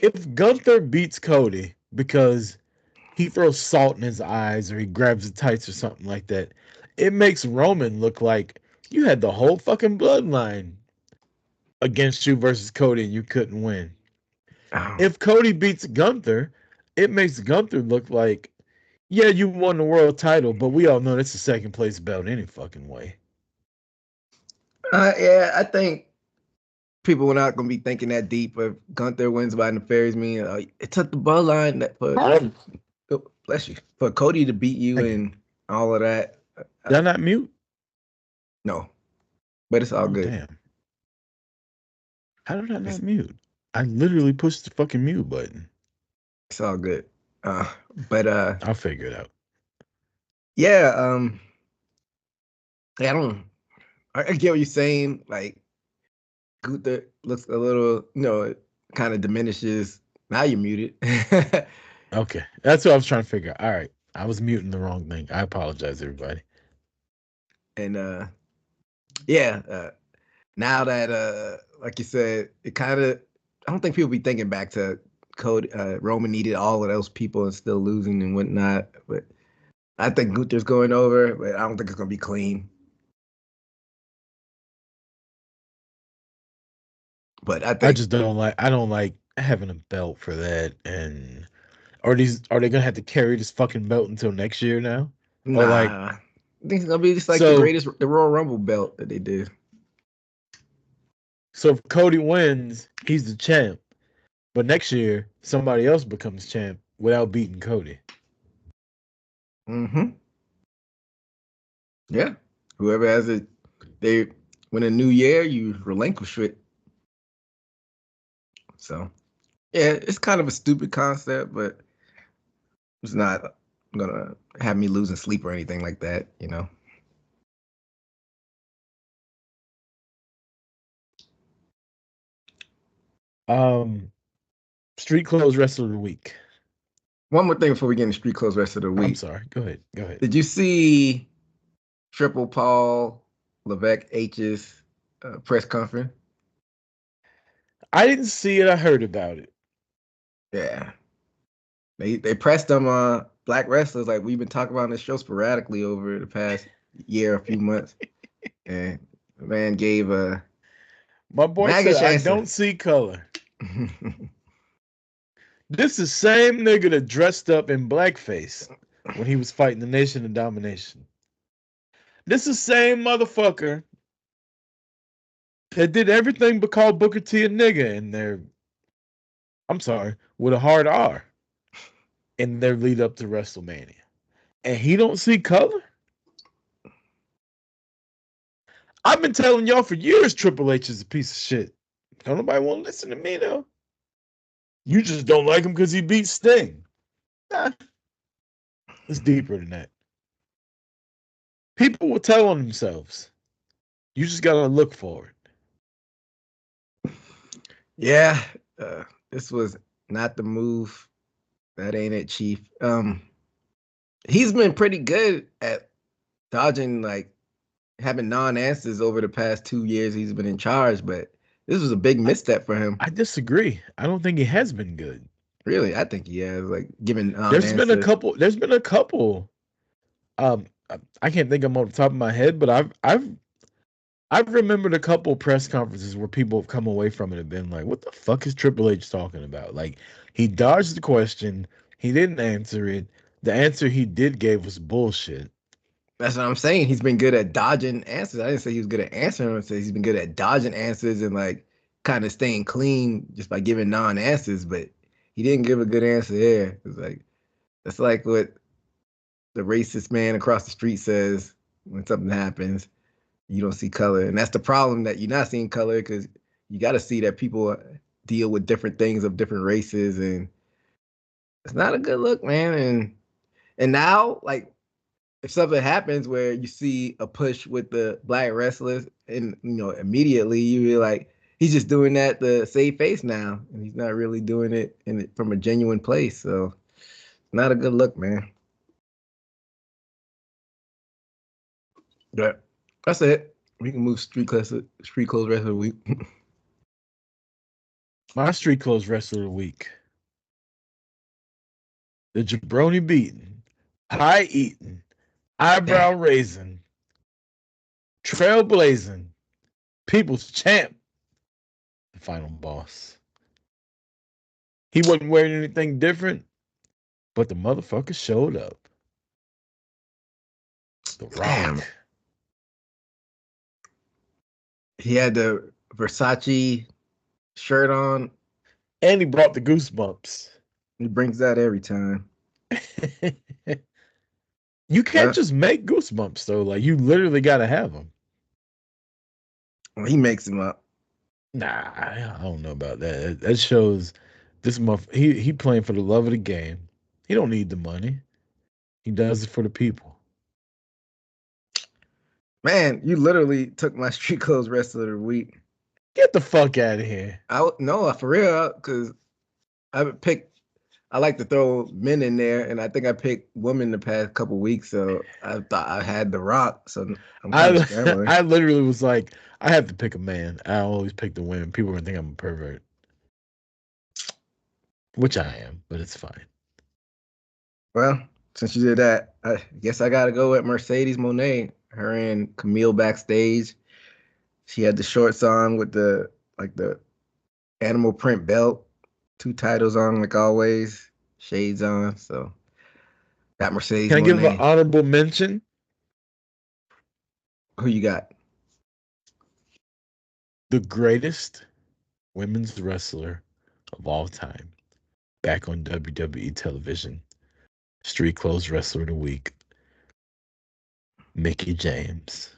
If Gunther beats Cody because he throws salt in his eyes or he grabs the tights or something like that, it makes Roman look like you had the whole fucking bloodline against you versus Cody and you couldn't win. Oh. If Cody beats Gunther, it makes Gunther look like, yeah, you won the world title, but we all know that's a second place belt any fucking way. Yeah, I think people are not going to be thinking that deep. If Gunther wins by nefarious means, it took the bloodline bless you, for Cody to beat you and all of that. Did I not mute? No, but it's all good. Damn. How did I not mute? I literally pushed the fucking mute button. It's all good. But I'll figure it out. Yeah, I get what you're saying. Like Gunther looks a little, it kind of diminishes. Now you're muted. Okay. That's what I was trying to figure out. All right. I was muting the wrong thing. I apologize, everybody. And yeah, now that like you said, it kind of, I don't think people be thinking back to Cody. Roman needed all of those people and still losing and whatnot. But I think Gunther's going over, but I don't think it's gonna be clean. But I just don't like having a belt for that. And are they gonna have to carry this fucking belt until next year now? Nah, Or like, I think it's gonna be just like so, the Royal Rumble belt that they did. So if Cody wins, he's the champ. But next year, somebody else becomes champ without beating Cody. Mm-hmm. Yeah. Whoever has it, they win a new year, you relinquish it. So yeah, it's kind of a stupid concept, but it's not gonna have me losing sleep or anything like that, Street Clothes Wrestler of the Week. One more thing before we get into Street Clothes Rest of the Week. I'm sorry. Go ahead. Did you see Triple Paul Levesque H's press conference? I didn't see it. I heard about it. Yeah. They pressed them black wrestlers like we've been talking about on this show sporadically over the past year, a few months. And the man gave my boy said, I don't see color. This is the same nigga that dressed up in blackface when he was fighting the Nation of Domination. This is the same motherfucker that did everything but call Booker T a nigga in their, I'm sorry, with a hard R in their lead up to WrestleMania. And he don't see color? I've been telling y'all for years Triple H is a piece of shit. Don't nobody want to listen to me though. You just don't like him because he beat Sting. Nah. It's deeper than that. People will tell on themselves. You just gotta look for it. Yeah, this was not the move. That ain't it, Chief. He's been pretty good at dodging, like having non-answers over the past 2 years he's been in charge, but this was a big misstep for him. I disagree. I don't think he has been good. Really, I think he has, like giving There's been a couple. I can't think of them off the top of my head, but I've remembered a couple press conferences where people have come away from it and been like, what the fuck is Triple H talking about? Like, he dodged the question, he didn't answer it. The answer he did give was bullshit. That's what I'm saying. He's been good at dodging answers. I didn't say he was good at answering. I said he's been good at dodging answers and like kind of staying clean just by giving non-answers, but he didn't give a good answer there. It's like that's like what the racist man across the street says when something happens. You don't see color, and that's the problem, that you're not seeing color, because you got to see that people deal with different things of different races, and it's not a good look, man. And now, like, if something happens where you see a push with the black wrestlers, and immediately you be like, he's just doing that to save face now, and he's not really doing it from a genuine place. So, not a good look, man. But that's it. We can move Street Clothes Rest of the Week. My street clothes wrestler of the week. The jabroni beating, pie eating, eyebrow raising, trailblazing, people's champ, the final boss. He wasn't wearing anything different, but the motherfucker showed up. The Rock. Damn. He had the Versace shirt on. And he brought the goosebumps. He brings that every time. You can't just make goosebumps, though. Like, you literally got to have them. Well, he makes them up. Nah, I don't know about that. That shows this he playing for the love of the game. He don't need the money. He does it for the people. Man, you literally took my street clothes rest of the week. Get the fuck out of here. No, for real, because I like to throw men in there, and I think I picked women the past couple weeks, so I thought I had The Rock, so I'm kind of scrambling. I literally was like, I have to pick a man. I always pick the women. People are gonna think I'm a pervert. Which I am, but it's fine. Well, since you did that, I guess I gotta go with Mercedes Moné. Her and Camille backstage. She had the shorts on with the animal print belt, 2 titles on like always, shades on. So got Mercedes Can I give Moné. an honorable mention? Who you got? The greatest women's wrestler of all time, back on WWE television. Street Clothes Wrestler of the Week, Mickie James.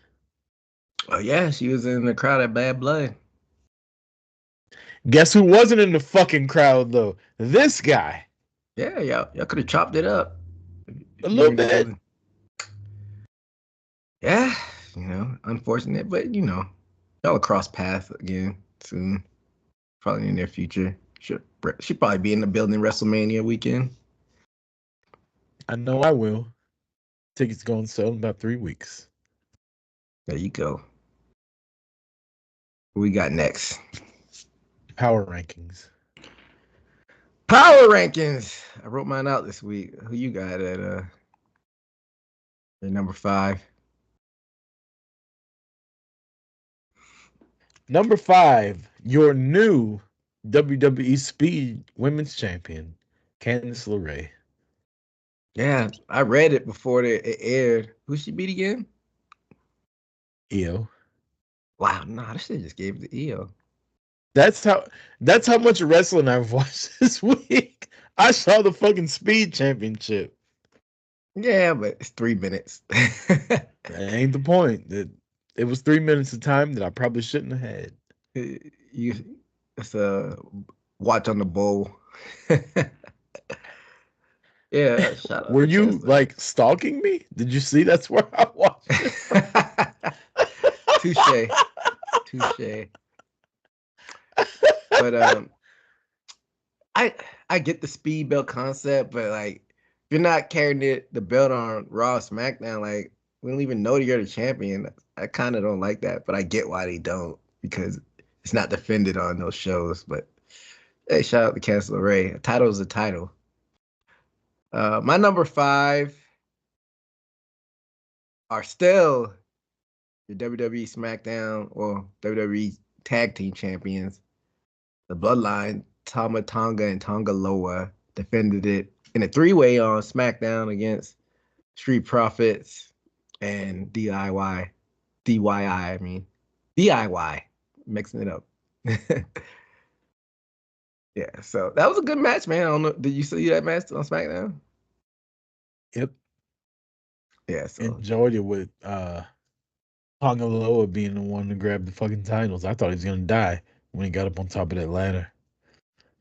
Oh yeah, she was in the crowd at Bad Blood. Guess who wasn't in the fucking crowd though? This guy. Yeah, y'all could have chopped it up. A little bit. Yeah, unfortunate, but y'all will cross paths again soon. Probably in the near future. She'll probably be in the building WrestleMania weekend. I know I will. Tickets go on sale in about 3 weeks. There you go. What we got next? Power rankings. Power rankings. I wrote mine out this week. Who you got at number 5? Number 5, your new WWE Speed Women's Champion, Candice LeRae. Yeah, I read it before it aired. Who she beat again? Io. Wow, nah, this shit just gave it to Io. That's how much wrestling I've watched this week. I saw the fucking Speed Championship. Yeah, but it's 3 minutes. That ain't the point. It was 3 minutes of time that I probably shouldn't have had. It's a watch on the bowl. Yeah, shout out. Were you like stalking me? Did you see that's where I watched it? Touche. But I get the speed belt concept, but like if you're not carrying the belt on Raw, SmackDown, like we don't even know that you're the champion. I kind of don't like that, but I get why they don't, because it's not defended on those shows. But hey, shout out to Candice LeRae. A title is a title. My number 5 are still the WWE SmackDown or WWE Tag Team Champions. The Bloodline, Tama Tonga and Tonga Loa, defended it in a 3-way on SmackDown against Street Profits and DIY. DIY. Mixing it up. Yeah, so that was a good match, man. I don't know. Did you see that match on SmackDown? Yep. Yeah, so enjoyed it with Tonga Loa being the one to grab the fucking titles. I thought he was gonna die when he got up on top of that ladder.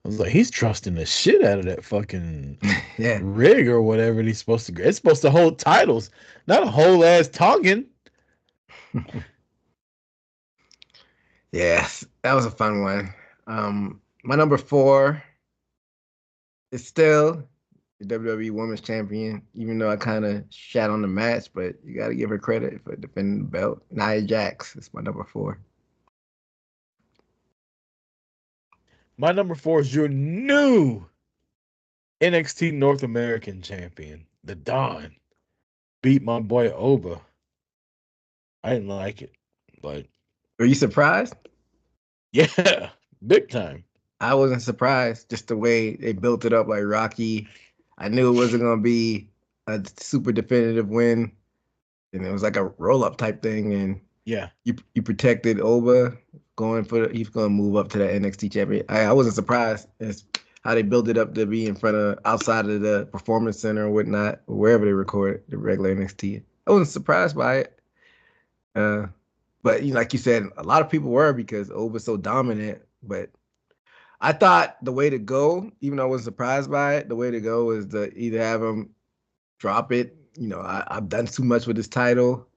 I was like, he's trusting the shit out of that fucking rig or whatever he's supposed to. It's supposed to hold titles, not a whole ass Tongan. Yes, that was a fun one. My number 4 is still the WWE Women's Champion, even though I kind of shat on the match, but you got to give her credit for defending the belt. Nia Jax is my number 4. My number 4 is your new NXT North American champion, the Don. Beat my boy Oba. I didn't like it, but Were you surprised? yeah, big time. I wasn't surprised. Just the way they built it up like Rocky. I knew it wasn't gonna be a super definitive win, and it was like a roll up type thing. And Yeah, you protected Oba going for he's gonna move up to that NXT champion. I wasn't surprised. It's how they built it up to be in front of outside of the performance center or whatnot, or wherever they record the regular NXT. I wasn't surprised by it. Uh, but like you said, a lot of people were because Oba's so dominant. But I thought the way to go, even though I was surprised by it, the way to go is to either have him drop it. I've done too much with this title.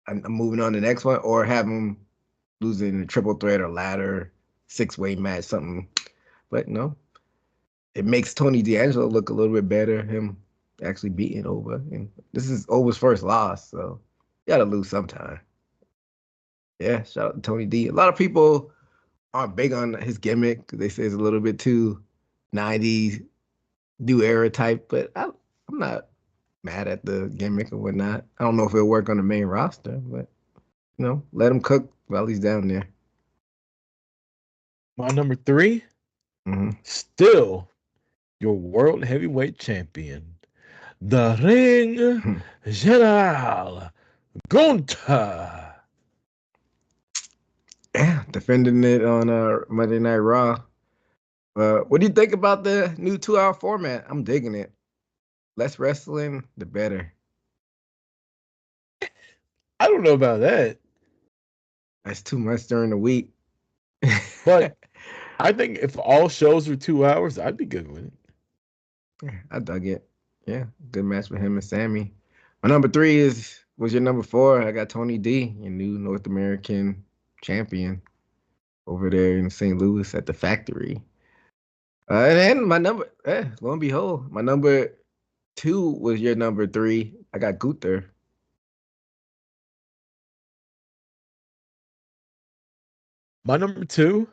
I'm moving on to the next one, or have him losing a triple threat or ladder, 6-way match, something. But no, it makes Tony D'Angelo look a little bit better. Him actually beating Oba, and this is Oba's first loss, so you gotta lose sometime. Yeah, shout out to Tony D. A lot of people aren't big on his gimmick. They say it's a little bit too 90s new era type, but I'm not mad at the gimmick or whatnot. I don't know if it'll work on the main roster, but let him cook while he's down there. my number 3, Mm-hmm. still your world heavyweight champion, the Ring General Gunther. Yeah, defending it on Monday Night Raw. What do you think about the new 2-hour format? I'm digging it. Less wrestling, the better. I don't know about that, That's too much during the week. but I think if all shows were 2 hours, I'd be good with it. I dug it. Yeah, good match with him and Sammy. My number 3 was your number 4. I got Tony D, your new North American champion over there in St. Louis at the factory. And then lo and behold, my number 2 was your number 3. I got Gunther. My number 2,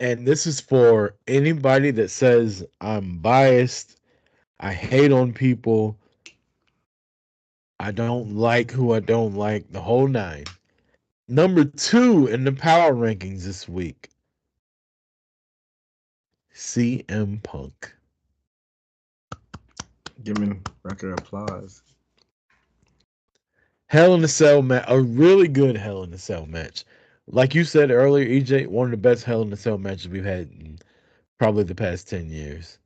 and this is for anybody that says I'm biased, I hate on people, I don't like who I don't like, the whole nine. Number 2 in the power rankings this week, CM Punk. Giving Rucker applause. Hell in a Cell match, a really good Hell in a Cell match. Like you said earlier, EJ, one of the best Hell in a Cell matches we've had in probably the past 10 years.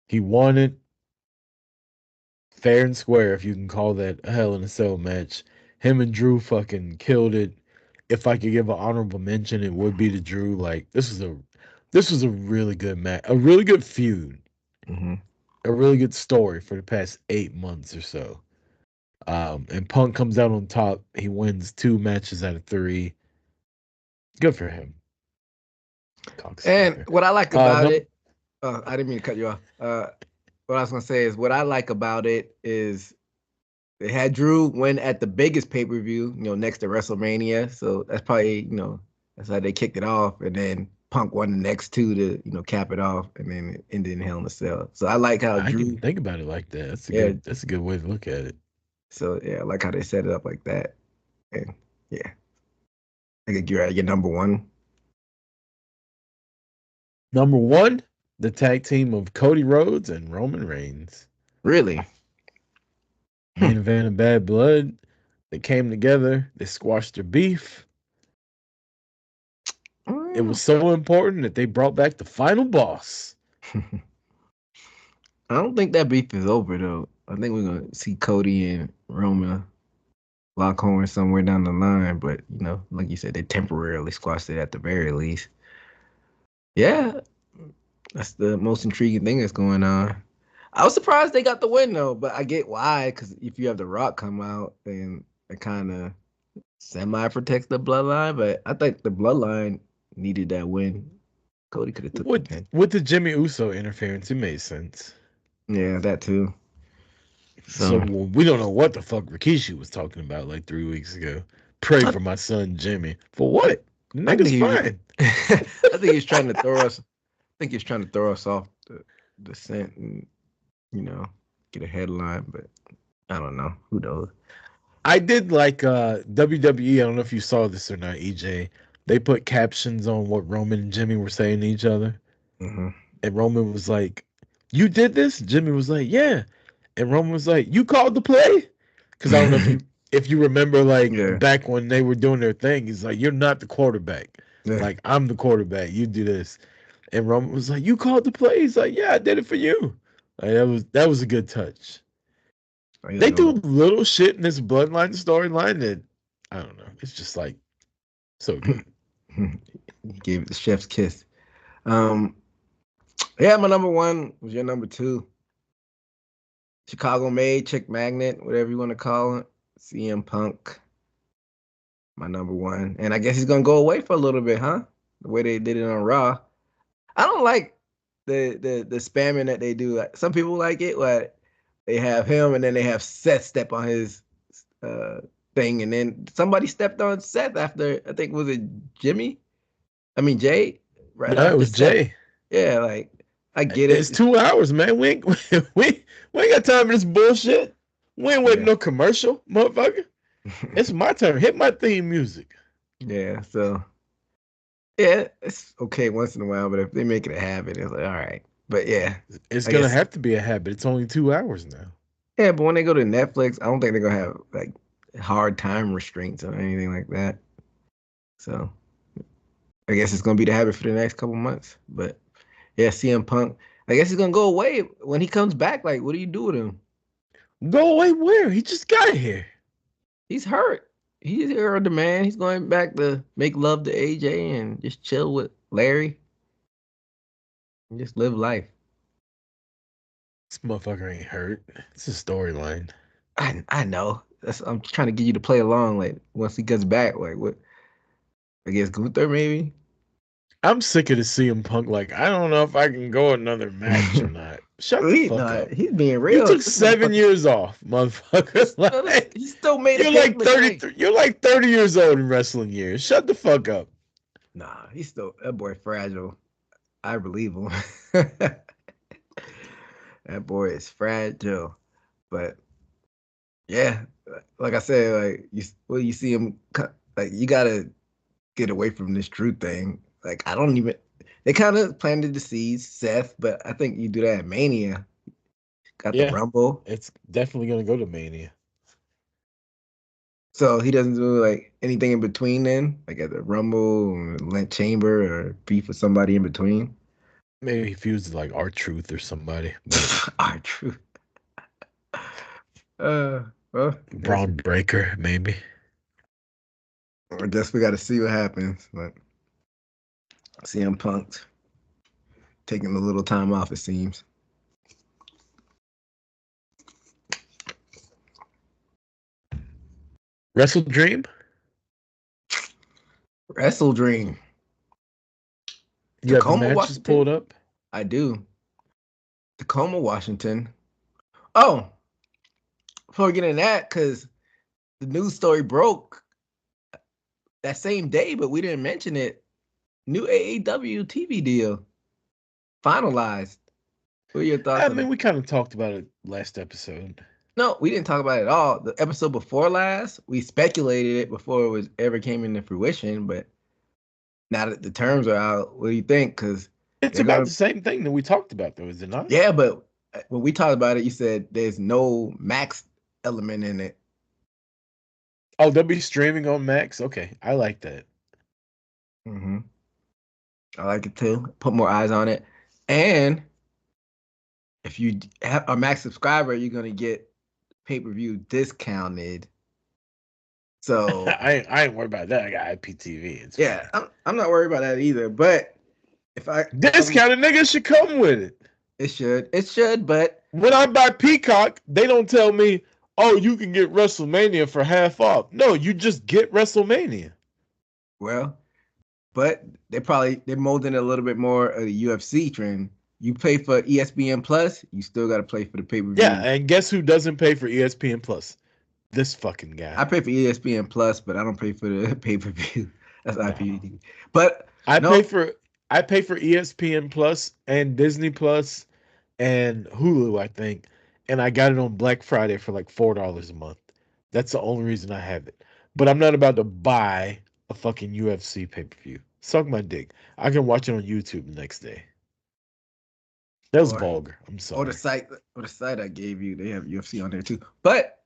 He won it fair and square, if you can call that a Hell in a Cell match. Him and Drew fucking killed it. If I could give an honorable mention, it would be to Drew. Like this was a really good match, a really good feud, Mm-hmm. a really good story for the past 8 months or so. And Punk comes out on top. He wins 2 matches out of 3. Good for him. And Cocksucker. what I like about No, it, I didn't mean to cut you off. What I was gonna say is what I like about it is they had Drew win at the biggest pay per view, next to WrestleMania. So that's probably that's how they kicked it off, and then Punk won the next 2 to cap it off, and then it ended in Hell in a Cell. So I like how I didn't Drew, think about it like that. yeah. That's a good way to look at it. So yeah, I like how they set it up like that, and yeah, I think you're at your number 1. Number 1, the tag team of Cody Rhodes and Roman Reigns. Really? Main event of Bad Blood. They came together. They squashed their beef. It was so important that they brought back the final boss. I don't think that beef is over though. I think we're gonna see Cody and Roman lock horns somewhere down the line, but like you said, they temporarily squashed it at the very least. Yeah, that's the most intriguing thing that's going on. I was surprised they got the win though, but I get why. Because if you have The Rock come out, then it kind of semi protects the bloodline. But I think the bloodline needed that win. Cody could have took the pin. With the Jimmy Uso interference, it made sense. Yeah, that too. So we don't know what the fuck Rikishi was talking about like 3 weeks ago. Pray for my son Jimmy. For what? I think Nigga's he was, fine. I think he's trying to throw us. I think he's trying to throw us off the scent and get a headline, but I don't know. Who knows? I did like WWE. I don't know if you saw this or not, EJ. They put captions on what Roman and Jimmy were saying to each other. Mm-hmm. And Roman was like, "You did this?" Jimmy was like, "Yeah." And Roman was like, "You called the play?" Because I don't know if you remember, like Yeah. back when they were doing their thing. He's like, "You're not the quarterback. Yeah. Like I'm the quarterback. You do this." And Roman was like, "You called the play?" He's like, "Yeah, I did it for you." Like, that was a good touch. They do little shit in this bloodline storyline that I don't know. It's just like so good. He gave it the chef's kiss. Yeah, my number one was your number two. Chicago made, Chick Magnet, whatever you want to call it. CM Punk, my number one. And I guess he's gonna go away for a little bit, huh? The way they did it on Raw. I don't like the spamming that they do. Like, some people like it, but they have him and then they have Seth step on his thing, and then somebody stepped on Seth after, I think, was it Jimmy? I mean Jay, right No, it after was Seth. Jay. Yeah, like I get It's it. 2 hours, man. We ain't got time for this bullshit. We ain't waiting no commercial, motherfucker. It's my turn. Hit my theme music. Yeah, so yeah, it's okay once in a while, but if they make it a habit, it's like all right. But yeah, It's I gonna guess have to be a habit. It's only 2 hours now. yeah. But when they go to Netflix, I don't think they're gonna have like hard time restraints or anything like that. So I guess it's gonna be the habit for the next couple months. But yeah, CM Punk, I guess he's gonna go away when he comes back. Like, what do you do with him? Go away where? He just got here. He's hurt. He's here on demand. He's going back to make love to AJ and just chill with Larry and just live life. This motherfucker ain't hurt. It's a storyline. I know. I'm trying to get you to play along. Like once he gets back, like what? I guess Gunther maybe. I'm sick of the CM Punk. Like, I don't know if I can go another match or not. Shut the fuck up. He's being You real. took 7 years off, motherfucker. Like, He still made you're like 33. You're like 30 years old in wrestling years. Shut the fuck up. Nah, he's still that boy fragile. I believe him. That boy is fragile. But yeah, like I said, like you see him, like you gotta get away from this Drew thing. Like I don't even. They kind of planted the seeds, Seth, but I think you do that at Mania. Got the Rumble. It's definitely gonna go to Mania. So he doesn't do like anything in between then, like at the Rumble, or Lent Chamber, or beef with somebody in between. Maybe he feuds like R-Truth or somebody. R-Truth. Well, Braun Breaker, maybe. I guess we got to see what happens. But CM Punk taking a little time off, it seems. WrestleDream? WrestleDream. You have the matches Washington? pulled up? I do. Tacoma, Washington. Oh, before we get into that, because the news story broke that same day, but we didn't mention it. New AEW TV deal finalized. What are your thoughts on I mean, it? we kind of talked about it last episode. No, we didn't talk about it at all. The episode before last, we speculated it before it was ever came into fruition. But now that the terms are out, what do you think? Because it's about the same thing that we talked about, though, is it not? Yeah, but when we talked about it, you said there's no Max element in it. Oh, they'll be streaming on Max? Okay, I like that. Mm-hmm. I like it too. Put more eyes on it. And if you have a Max subscriber, you're going to get pay-per-view discounted. So I ain't worried about that. I got IPTV. It's I'm not worried about that either. But if discounted niggas should come with it. It should, but when I buy Peacock, they don't tell me, oh, you can get WrestleMania for half off. No, you just get WrestleMania. Well, but they're molding it a little bit more of the UFC trend. You pay for ESPN Plus, you still got to pay for the pay-per-view. Yeah, and guess who doesn't pay for ESPN Plus? This fucking guy. I pay for ESPN Plus, but I don't pay for the pay-per-view. That's No. IPTV. But I no, pay for ESPN Plus and Disney Plus and Hulu, I think, and I got it on Black Friday for like $4 a month. That's the only reason I have it. But I'm not about to buy a fucking UFC pay-per-view. Suck my dick. I can watch it on YouTube the next day. That was or vulgar. I'm or the sorry. site or the site I gave you, they have UFC on there too. But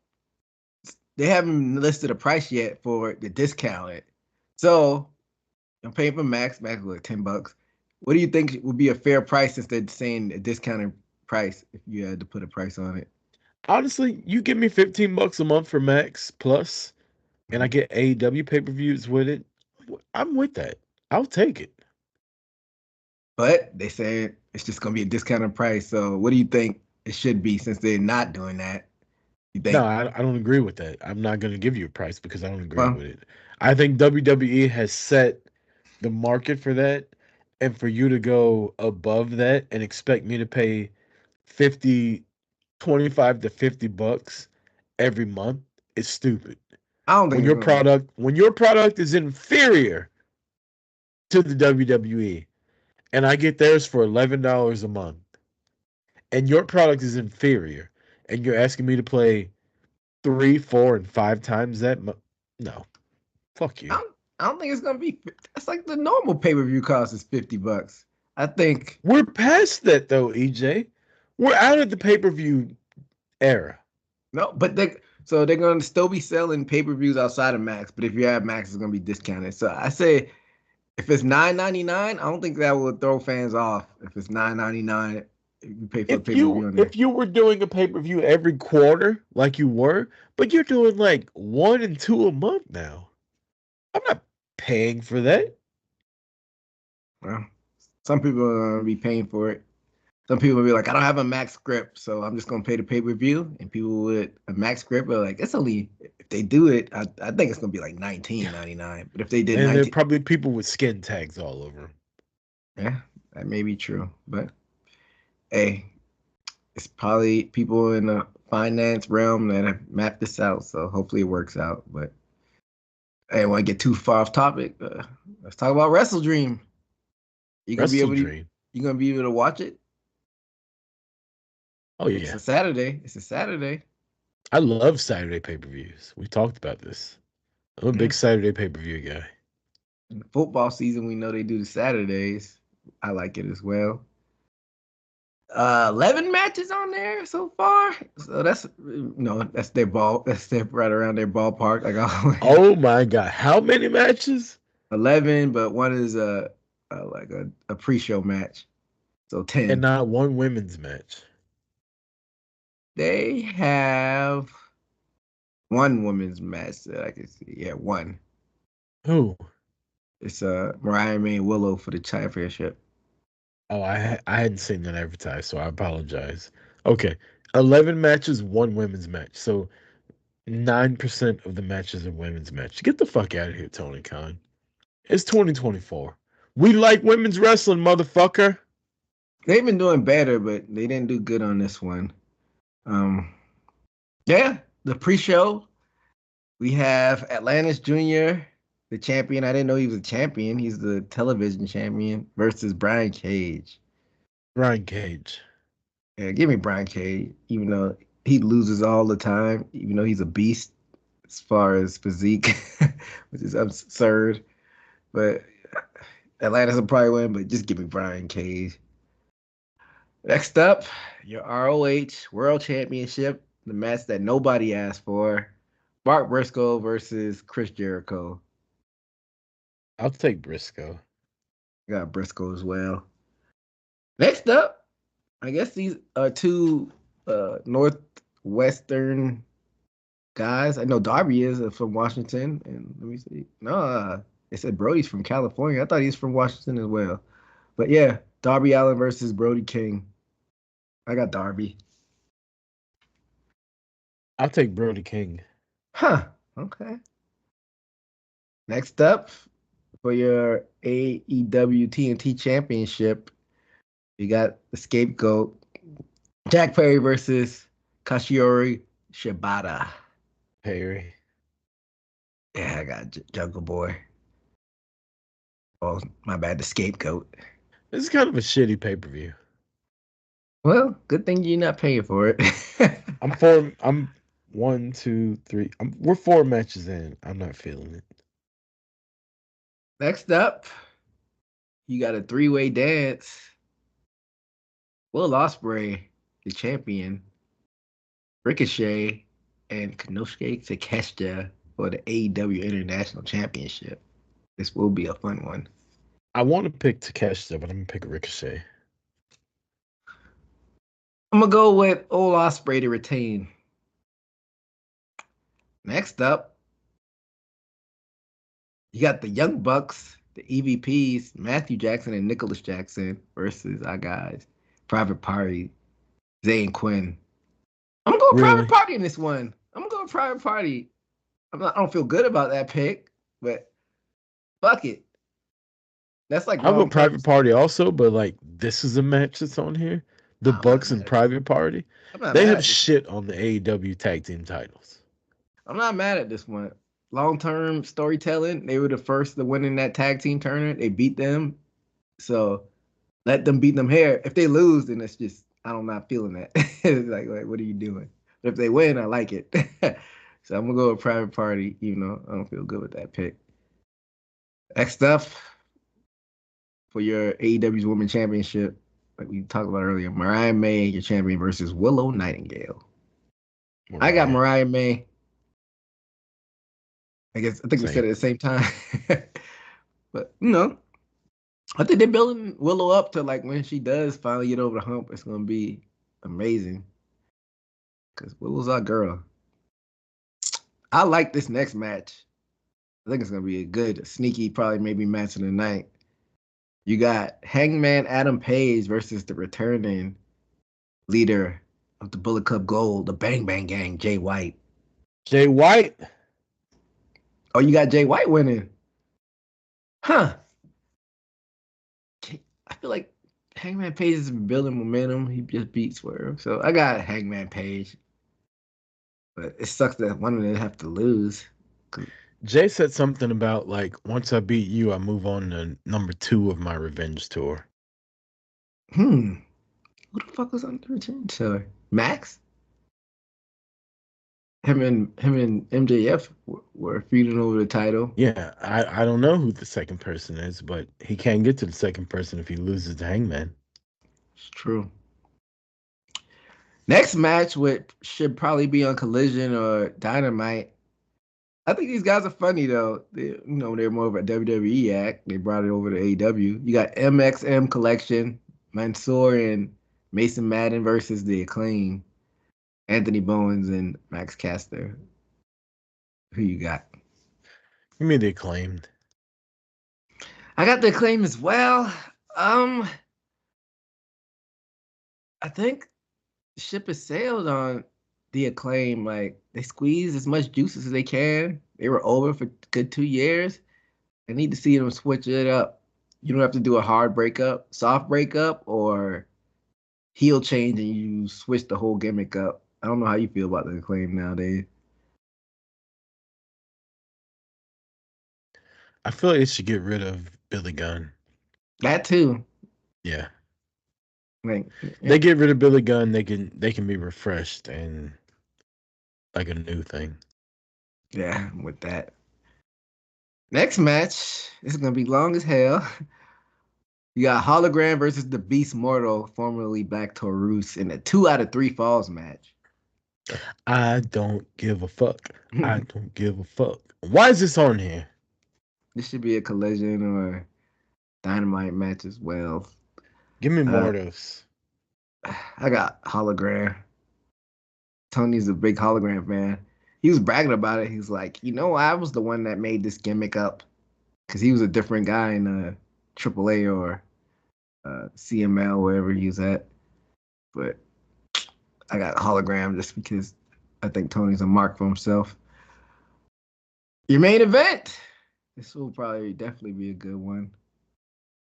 they haven't listed a price yet for the discount. So I'm paying for Max. Max was like $10. What do you think would be a fair price since they're saying a discounted price if you had to put a price on it? Honestly, you give me $15 a month for Max Plus, and I Mhm. get AEW pay-per-views with it. I'm with that. I'll take it. But they said it's just gonna be a discounted price. So what do you think it should be since they're not doing that? You No, think, I don't agree with that. I'm not going to give you a price because I don't agree well, with it. I think WWE has set the market for that, and for you to go above that and expect me to pay 50, 25 to $50 every month is stupid. I don't think it's gonna be. When your product is inferior to the WWE, and I get theirs for $11 a month, and your product is inferior, and you're asking me to play 3, 4, and 5 times that, no, fuck I you. don't, I don't think it's gonna be. That's like the normal pay per view cost is $50. I think We're past that though, EJ. We're out of the pay per view era. no, but they're gonna still be selling pay per views outside of Max. But if you have Max, it's gonna be discounted. So I say if it's $9.99, I don't think that will throw fans off. If it's $9.99, if you pay for a pay per view on there. If you were doing a pay per view every quarter like you were, but you're doing like 1 and 2 a month now, I'm not paying for that. Well, some people are gonna be paying for it. Some people will be like, I don't have a Max script, so I'm just gonna pay the pay per view. And people with a Max script are like, it's only if they do it, I think it's gonna be like 19.99. But if they did And there are 19, probably people with skin tags all over. yeah, that may be true. But hey, it's probably people in the finance realm that have mapped this out. So hopefully it works out. But I don't want to get too far off topic. Let's talk about WrestleDream. You gonna be Wrestle able to Dream. you gonna be able to watch it? Oh It's yeah. a Saturday. It's a Saturday. I love Saturday pay per views. We talked about this. I'm a Yeah. big Saturday pay per view guy. In the football season, we know they do the Saturdays. I like it as well. 11 matches on there so far. So that's no, that's their ball. That's their right around their ballpark. Like always. Oh my god. How many matches? 11, but one is like a pre-show match. So And 10. not one women's match. They have one women's match that I can see. Yeah, one. Who? It's Mariah May and Willow for the championship. Oh, I hadn't seen that advertised, so I apologize. Okay, 11 matches, one women's match. So 9% of the matches are women's match. Get the fuck out of here, Tony Khan. It's 2024. We like women's wrestling, motherfucker. They've been doing better, but they didn't do good on this one. Um, yeah, the pre-show we have Atlantis Jr., the champion. I didn't know he was a champion. He's the television champion versus Brian Cage. Brian Cage. Yeah, give me Brian Cage, even though he loses all the time, even though he's a beast as far as physique, which is absurd. But Atlantis will probably win, but just give me Brian Cage. Next up, your ROH World Championship, the match that nobody asked for. Mark Briscoe versus Chris Jericho. I'll take Briscoe. Got Briscoe as well. Next up, I guess these are two Northwestern guys. I know Darby is from Washington, and let me see. No, they said Brody's from California. I thought he's from Washington as well. But yeah, Darby Allen versus Brody King. I got Darby. I'll take Brody King. Huh. Okay. Next up for your AEW TNT Championship, you got the scapegoat Jack Perry versus Kashiori Shibata. Perry. Yeah, I got Jungle Boy. Oh, my bad. The scapegoat. This is kind of a shitty pay-per-view. Well, good thing you're not paying for it. I'm 1, 2, 3. We're 4 matches in. I'm not feeling it. Next up, you got a 3-way dance. Will Ospreay, the champion, Ricochet, and Konosuke Takeshita for the AEW International Championship. This will be a fun one. I want to pick Takeshita, but I'm gonna pick Ricochet. I'm gonna go with Old Ospreay to retain. Next up, you got the Young Bucks, the EVPs, Matthew Jackson and Nicholas Jackson versus our guys, Private Party, Zay and Quinn. I'm gonna go with Really? Private Party in this one. I'm gonna go with Private Party. I don't feel good about that pick, but fuck it. That's like I'll go long term. Private Party also, but like this is a match that's on here. The I'm not Bucks mad and at this. Private Party. I'm not They mad have at this. shit on the AEW tag team titles. I'm not mad at this one. Long term storytelling. They were the first to win in that tag team tournament. They beat them. So let them beat them here. If they lose, then it's just I'm not feeling that. It's like, what are you doing? But if they win, I like it. So I'm gonna go with Private Party, even though I don't feel good with that pick. Next up for your AEW's Women's Championship, like we talked about earlier, Mariah May, your champion versus Willow Nightingale. I got Mariah May. I think we said it at the same time. But I think they're building Willow up to like when she does finally get over the hump, it's gonna be amazing. Because Willow's our girl. I like this next match. I think it's gonna be a good, sneaky, probably maybe match of the night. You got Hangman Adam Page versus the returning leader of the Bullet Club Gold, the Bang Bang Gang, Jay White. Jay White? Oh, you got Jay White winning. Huh. I feel like Hangman Page has been building momentum. He just beat Swerve. So I got Hangman Page. But it sucks that one of them have to lose. Jay said something about like once I beat you, I move on to number 2 of my revenge tour. Who the fuck was on the revenge tour? Max? Him and MJF were feuding over the title. Yeah, I don't know who the second person is, but he can't get to the second person if he loses to Hangman. It's true. Next match should probably be on Collision or Dynamite. I think these guys are funny though. They're more of a WWE act. They brought it over to AEW. You got MXM Collection, Mansoor and Mason Madden versus the Acclaim, Anthony Bowens and Max Caster. Who you got? Give me the Acclaimed. I got the Acclaim as well. I think the ship has sailed on the Acclaim. Like they squeezed as much juice as they can. They were over for a good 2 years. I need to see them switch it up. You don't have to do a hard breakup, soft breakup, or heel change and you switch the whole gimmick up. I don't know how you feel about the Acclaim nowadays. I feel like they should get rid of Billy Gunn. That too. Yeah. Like They get rid of Billy Gunn, they can be refreshed and like a new thing. Yeah, with that. Next match, this is gonna be long as hell. You got Hologram versus the Beast Mortal, formerly Black Taurus, in a 2 out of 3 falls match. I don't give a fuck. I don't give a fuck. Why is this on here? This should be a Collision or Dynamite match as well. Give me more of those. I got Hologram. Tony's a big Hologram fan. He was bragging about it. He's like, I was the one that made this gimmick up because he was a different guy in AAA or CML, wherever he was at. But I got Hologram just because I think Tony's a mark for himself. Your main event. This will probably definitely be a good one.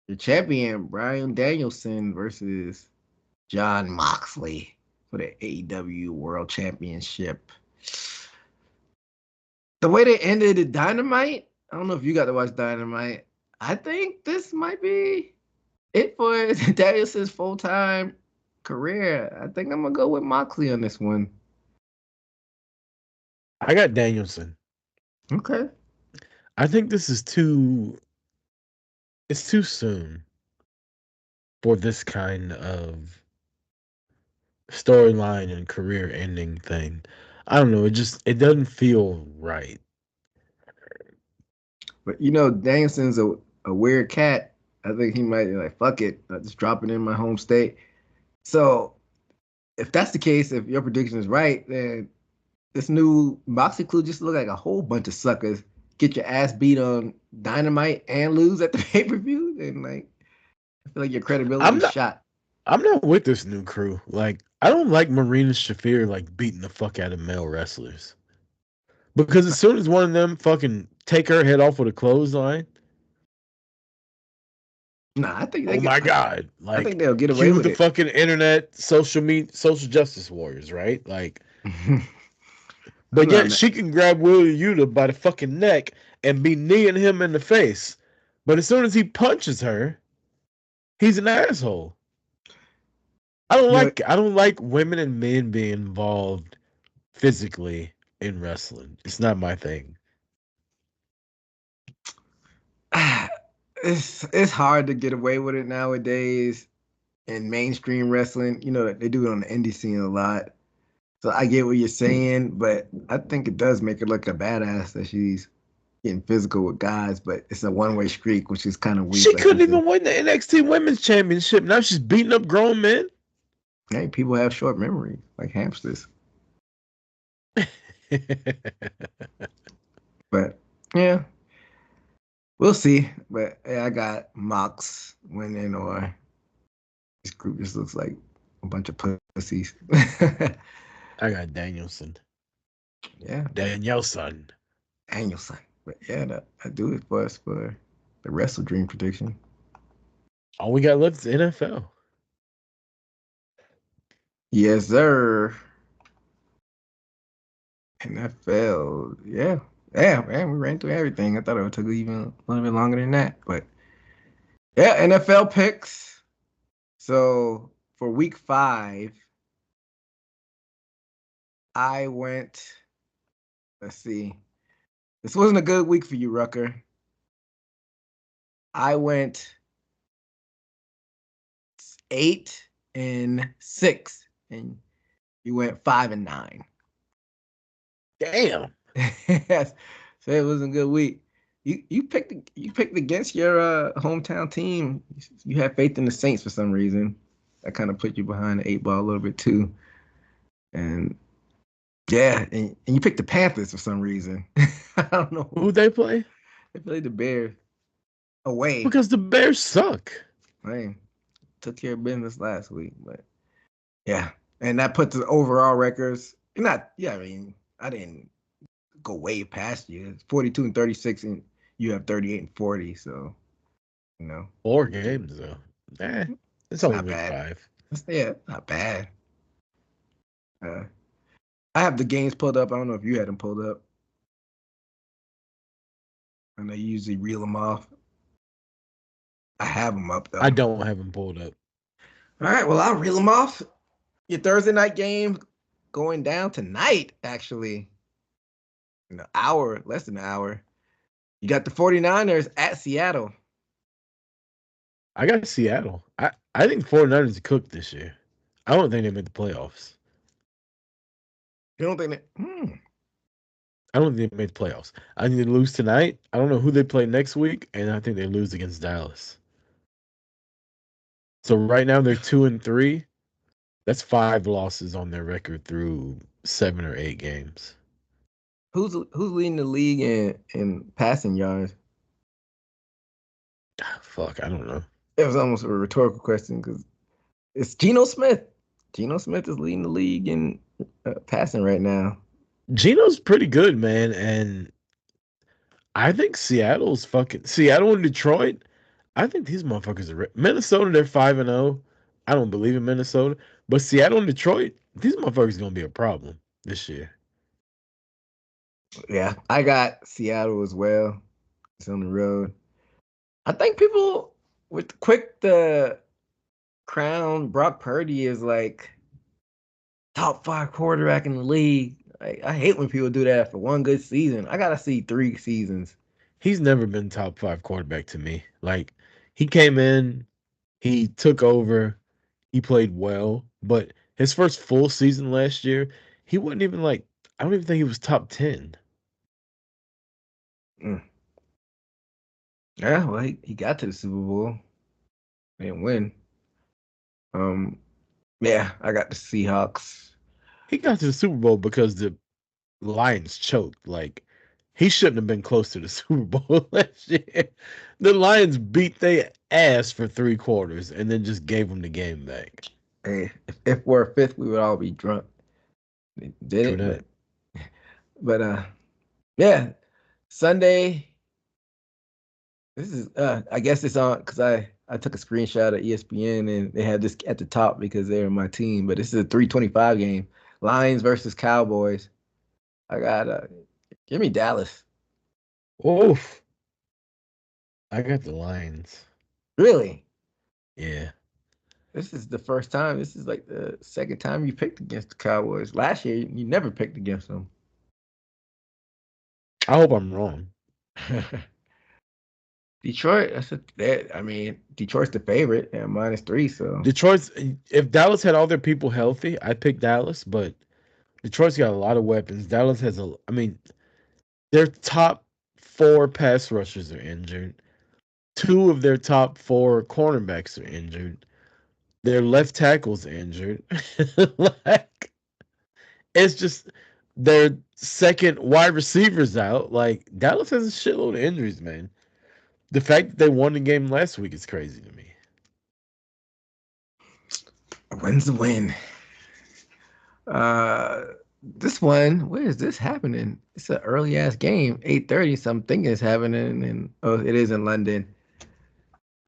Your champion, Bryan Danielson versus Jon Moxley for the AEW World Championship. The way they ended the Dynamite, I don't know if you got to watch Dynamite. I think this might be it for Darius's full-time career. I think I'm gonna go with Moxley on this one. I got Danielson. Okay. I think this is it's too soon for this kind of storyline and career ending thing. I don't know, it doesn't feel right. But Danielson's a weird cat. I think he might be like, fuck it, I'll just drop it in my home state. So if that's the case, if your prediction is right, then this new Moxley crew just look like a whole bunch of suckers. Get your ass beat on Dynamite and lose at the pay-per-view, then I feel like your credibility I'm is not shot. I'm not with this new crew. Like, I don't like Marina Shafir like beating the fuck out of male wrestlers. Because as soon as one of them fucking take her head off with a clothesline, Nah, I think oh my god. I think Like, they'll get away cue with the it. fucking internet social justice warriors, right? Like, I'm but not yet mad. she can grab Willie Yuta by the fucking neck and be kneeing him in the face. But as soon as he punches her, he's an asshole. You know, I don't like women and men being involved physically in wrestling. It's not my thing. it's hard to get away with it nowadays in mainstream wrestling. They do it on the indie scene a lot. So I get what you're saying, but I think it does make her look a badass that she's getting physical with guys, but it's a one-way streak, which is kind of weak, She like you couldn't said. even win the NXT Women's Championship. Now she's beating up grown men. Hey, people have short memory, like hamsters. But yeah, we'll see. But yeah, I got Mox winning, or this group just looks like a bunch of pussies. I got Danielson. Yeah, Danielson. Danielson. But yeah, that do it for us for the WrestleDream prediction. All we got left is NFL. Yes, sir. NFL. Yeah. Yeah, man, we ran through everything. I thought it would take even a little bit longer than that. But yeah, NFL picks. So for week 5, I went, let's see. This wasn't a good week for you, Rucker. I went 8-6, and you went 5-9. Damn. Yes. So it wasn't a good week. You picked against your hometown team. You had faith in the Saints for some reason. That kind of put you behind the 8 ball a little bit too. And yeah, and you picked the Panthers for some reason. I don't know. Who they play? They played the Bears away. Because the Bears suck. Man, took care of business last week, but yeah. And that puts the overall records. Not, yeah, I mean, I didn't go way past you. It's 42-36, and you have 38-40. So, 4 games though. It's it's only not week bad. 5. Yeah, not bad. I have the games pulled up. I don't know if you had them pulled up. I know you usually reel them off. I have them up though. I don't have them pulled up. All right, well, I'll reel them off. Your Thursday night game going down tonight, actually. In an hour, less than an hour. You got the 49ers at Seattle. I got Seattle. I think 49ers are cooked this year. I don't think they made the playoffs. You don't think that? I don't think they made the playoffs. I think they lose tonight. I don't know who they play next week, and I think they lose against Dallas. So right now they're 2-3. That's 5 losses on their record through 7 or 8 games. Who's leading the league in passing yards? Fuck, I don't know. It was almost a rhetorical question because it's Geno Smith. Geno Smith is leading the league in passing right now. Geno's pretty good, man, and I think Seattle and Detroit. I think these motherfuckers are Minnesota. They're 5-0. I don't believe in Minnesota, but Seattle and Detroit, these motherfuckers are gonna be a problem this year. Yeah, I got Seattle as well. It's on the road. I think people with quick the crown Brock Purdy is like top 5 quarterback in the league. I hate when people do that for one good season. I gotta see 3 seasons. He's never been top 5 quarterback to me. Like, he came in, he took over, he played well, but his first full season last year, he wasn't even like, I don't even think he was top 10. Mm. Yeah, well, he got to the Super Bowl and win. Yeah, I got the Seahawks. He got to the Super Bowl because the Lions choked. Like, he shouldn't have been close to the Super Bowl last year. The Lions beat their ass for 3 quarters and then just gave them the game back. Hey, if we're fifth, we would all be drunk. They did True it, that. but yeah, Sunday. This is I guess it's on because I took a screenshot of ESPN and they had this at the top because they're my team. But this is a 325 game. Lions versus Cowboys. I got give me Dallas. Oof. I got the Lions. Really? Yeah. This is the first time. This is like the second time you picked against the Cowboys. Last year you never picked against them. I hope I'm wrong. Detroit, I mean, Detroit's the favorite at -3, so Detroit's, if Dallas had all their people healthy, I'd pick Dallas, but Detroit's got a lot of weapons. Dallas has I mean, their top 4 pass rushers are injured. 2 of their top 4 cornerbacks are injured. Their left tackle's injured. Like, it's just their second wide receiver's out. Like, Dallas has a shitload of injuries, man. The fact that they won the game last week is crazy to me. a win's a win. Uh, this one, where is this happening? It's an early ass game, 8:30. So I'm thinking it's happening, and oh, it is in London.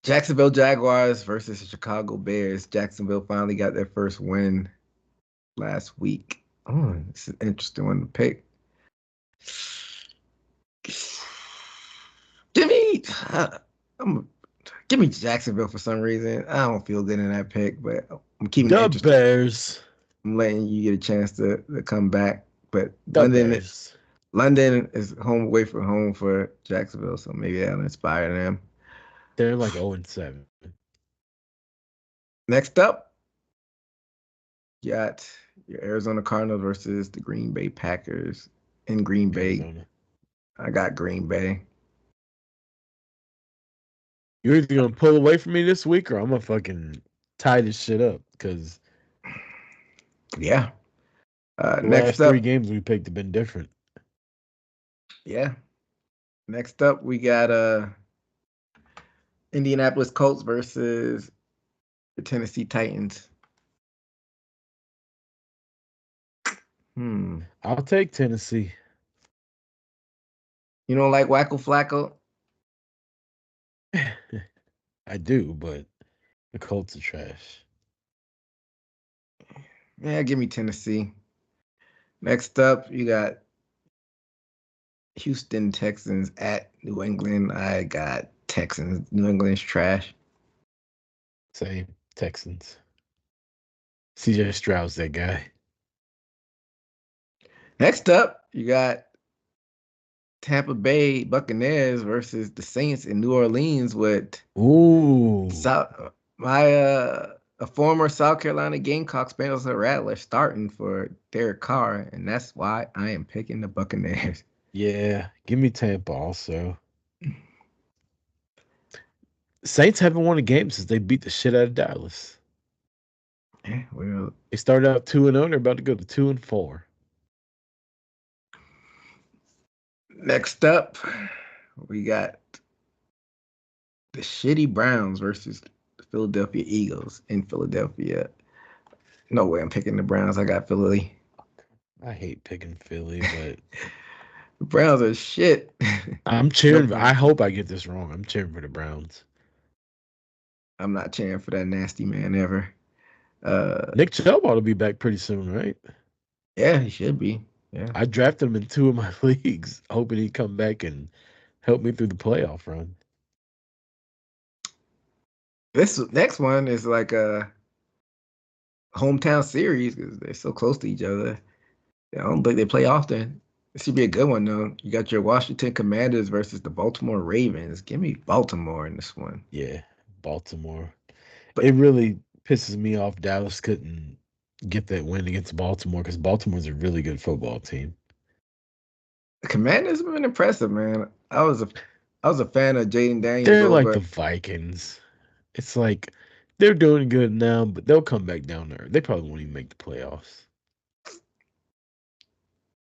Jacksonville Jaguars versus the Chicago Bears. Jacksonville finally got their first win last week. Oh, it's an interesting one to pick. Give me, I'm, give me Jacksonville for some reason. I don't feel good in that pick, but I'm keeping it The interesting. Bears. I'm letting you get a chance to come back. But The Bears. London is home away from home for Jacksonville, so maybe that'll inspire them. They're like 0-7. Next up, you got your Arizona Cardinals versus the Green Bay Packers in Green Bay. Arizona. I got Green Bay. You're either gonna pull away from me this week or I'm gonna fucking tie this shit up because Yeah. the Next last 3 up, games we picked have been different. yeah. Next up, we got Indianapolis Colts versus the Tennessee Titans. I'll take Tennessee. You don't like Wacko Flacco? I do, but the Colts are trash. Yeah, give me Tennessee. Next up, you got Houston Texans at New England. I got Texans. New England's trash. Same. Texans. CJ Stroud's that guy. Next up, you got Tampa Bay Buccaneers versus the Saints in New Orleans with Ooh. my a former South Carolina Gamecocks Spencer Rattler starting for Derek Carr, and that's why I am picking the Buccaneers. Yeah. Give me Tampa also. Saints haven't won a game since they beat the shit out of Dallas. Yeah, well, They started out 2-0. They're about to go to 2-4. next up, we got the shitty Browns versus the Philadelphia Eagles in Philadelphia. No way I'm picking the Browns. I got Philly. I hate picking Philly, but The Browns are shit. I'm No cheering. I pun. hope I get this wrong. I'm cheering for the Browns. I'm not cheering for that nasty man ever. Nick Chubb ought to be back pretty soon, right? Yeah, he should be. Yeah. I drafted him in 2 of my leagues, hoping he'd come back and help me through the playoff run. This next one is like a hometown series because they're so close to each other. I don't think they play often. It should be a good one though. You got your Washington Commanders versus the Baltimore Ravens. Give me Baltimore in this one. Yeah, Baltimore. But It really pisses me off Dallas couldn't get that win against Baltimore because Baltimore's a really good football team. the Commanders have been impressive, man. I was a fan of Jaden Daniels They're like the over. Vikings. It's like they're doing good now, but they'll come back down there. They probably won't even make the playoffs.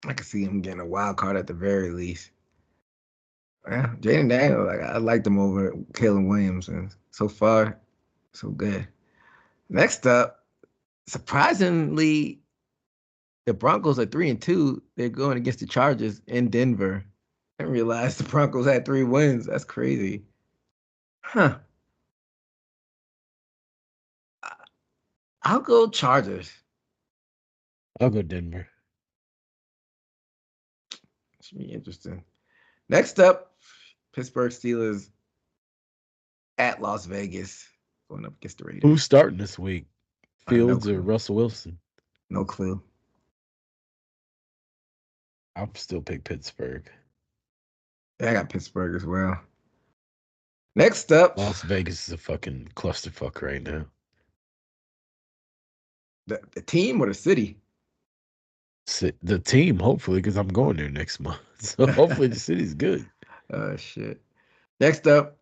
I can see him getting a wild card at the very least. Yeah, Jaden Daniels, like I liked him over Caleb Williams, and so far, so good. Next up, surprisingly, the Broncos are 3-2. They're going against the Chargers in Denver. I didn't realize the Broncos had 3 wins. That's crazy. Huh. I'll go Chargers. I'll go Denver. Should be interesting. Next up, Pittsburgh Steelers at Las Vegas, going up against the Raiders. Who's starting this week? No Fields or clue. Russell Wilson? No clue. I'll still pick Pittsburgh. Yeah, I got Pittsburgh as well. Next up, Las Vegas is a fucking clusterfuck right now. the team or the city? The team, hopefully, because I'm going there next month. So hopefully the city's good. Oh, shit. Next up,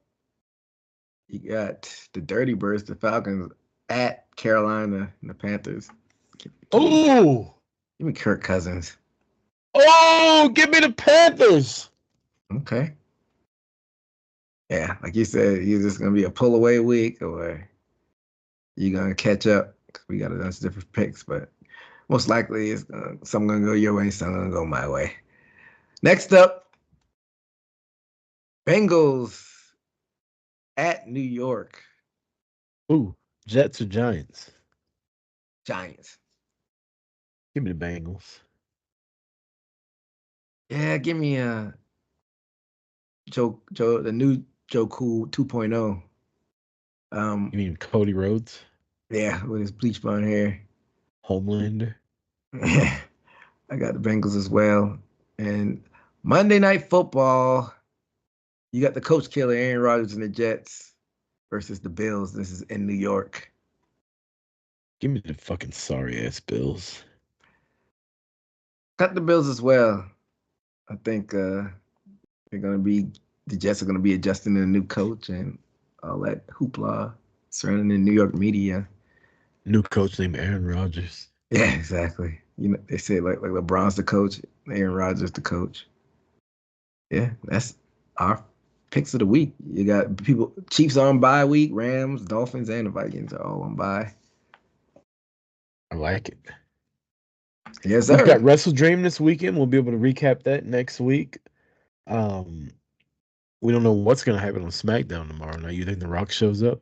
you got the Dirty Birds, the Falcons, at Carolina and the Panthers. Oh, Give me Kirk Cousins. give me the Panthers. Okay. Yeah, like you said, you're just going to be a pull away week or you're going to catch up because we got a bunch of different picks, but most likely it's some going to go your way, some going to go my way. Next up, Bengals at New York. Ooh, Jets or Giants? Giants. Give me the Bengals. Yeah, give me the new Joe Cool 2.0. You mean Cody Rhodes? Yeah, with his bleach blonde hair. Homelander? I got the Bengals as well. And Monday Night Football, you got the coach killer Aaron Rodgers and the Jets versus the Bills. This is in New York. Give me the fucking sorry ass Bills. Got the Bills as well. I think the Jets are gonna be adjusting to the new coach and all that hoopla surrounding the New York media. New coach named Aaron Rodgers. Yeah, exactly. You know, they say like LeBron's the coach, Aaron Rodgers the coach. Yeah, that's our picks of the week. You got Chiefs on bye week, Rams, Dolphins, and the Vikings are all on bye. I like it. Yes, We've sir. got WrestleDream this weekend. We'll be able to recap that next week. We don't know what's going to happen on SmackDown tomorrow night. You think The Rock shows up?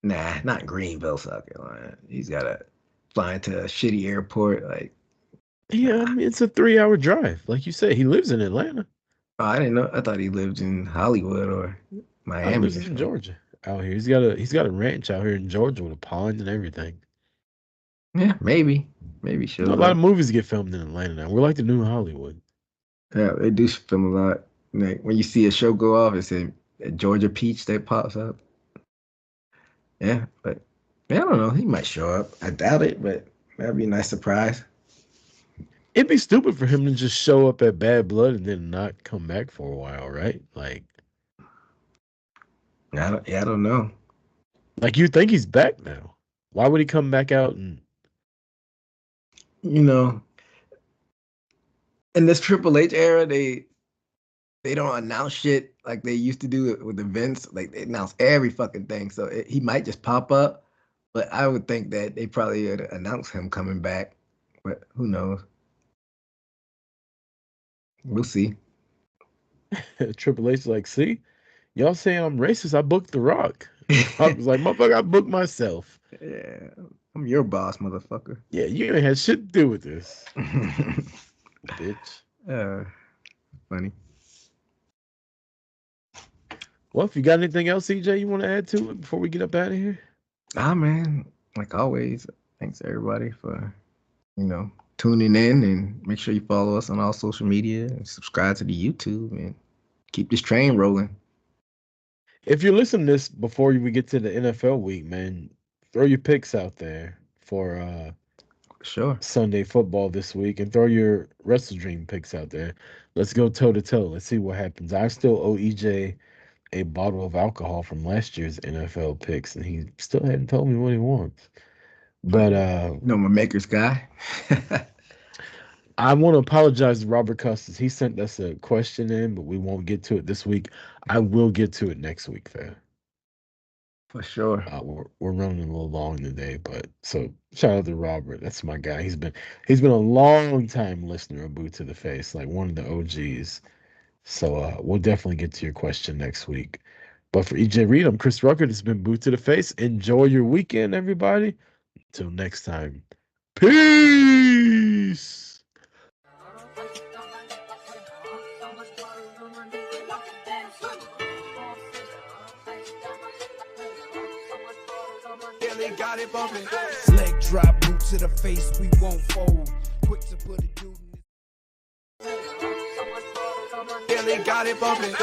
Nah, not in Greenville, South Carolina. He's got to fly into a shitty airport. Like, Yeah, I mean, it's a 3-hour drive. Like you said, he lives in Atlanta. oh, I didn't know. I thought he lived in Hollywood or He Miami. lives in Georgia out here. He's got a ranch out here in Georgia with a pond and everything. Yeah, maybe You shows know, a lot of up. movies get filmed in Atlanta now. We're like the new Hollywood. Yeah, they do film a lot. Like, when you see a show go off, it's a Georgia peach that pops up. Yeah, but I don't know. He might show up. I doubt it, but that'd be a nice surprise. It'd be stupid for him to just show up at Bad Blood and then not come back for a while, right? Like I don't know. you think he's back now. Why would he come back out and You know, in this Triple H era, they don't announce shit like they used to do with events. Like they announce every fucking thing. So he might just pop up, but I would think that they probably would announce him coming back. But who knows? We'll see. Triple H is like, see, y'all saying I'm racist, I booked The Rock. Rock was like, motherfucker, I booked myself. Yeah, I'm your boss, motherfucker. Yeah, you ain't had shit to do with this. Bitch. Funny. Well, if you got anything else, EJ, you want to add to it before we get up out of here? Man, like always, thanks everybody for, tuning in, and make sure you follow us on all social media and subscribe to the YouTube and keep this train rolling. If you're listening to this before we get to the NFL week, man, throw your picks out there for Sure. Sunday football this week and throw your WrestleDream picks out there. Let's go toe to toe. Let's see what happens. I still owe EJ a bottle of alcohol from last year's NFL picks, and he still hadn't told me what he wants. But my maker's guy. I want to apologize to Robert Custis. He sent us a question in, but we won't get to it this week. I will get to it next week, fam. For sure. We're running a little long today, but so shout out to Robert. That's my guy. He's been a long time listener of Boot to the Face, like one of the OGs. So we'll definitely get to your question next week. But for EJ Reed, I'm Chris Rucker. This has been Boot to the Face. Enjoy your weekend, everybody. Until next time, peace. Got it bumping. Leg drop, boot to the face, we won't fold. Quick to put a dude in this. Got it bumping.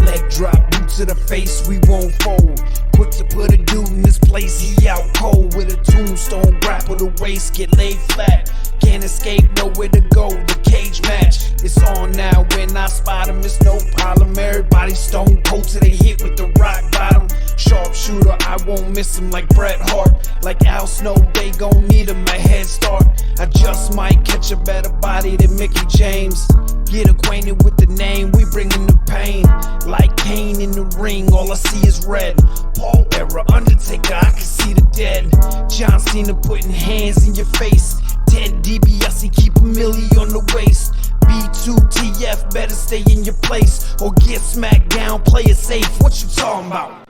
Leg drop, boot to the face, we won't fold. Quick to put a dude in this place, he out cold with a tombstone, grapple the waist, get laid flat. Can't escape, nowhere to go, the cage match. It's on now, when I spot him, it's no problem. Everybody stone cold till they hit with the rock bottom. Sharpshooter, I won't miss him like Bret Hart. Like Al Snow, they gon' need him a head start. I just might catch a better body than Mickey James. Get acquainted with the name, we bringin' the pain. Like Kane in the ring, all I see is red. Paul era, Undertaker, I can see the dead. John Cena putting hands in your face. Ted DiBiase, keep a milli on the waist. B2TF, better stay in your place or get smacked down, play it safe. What you talking about?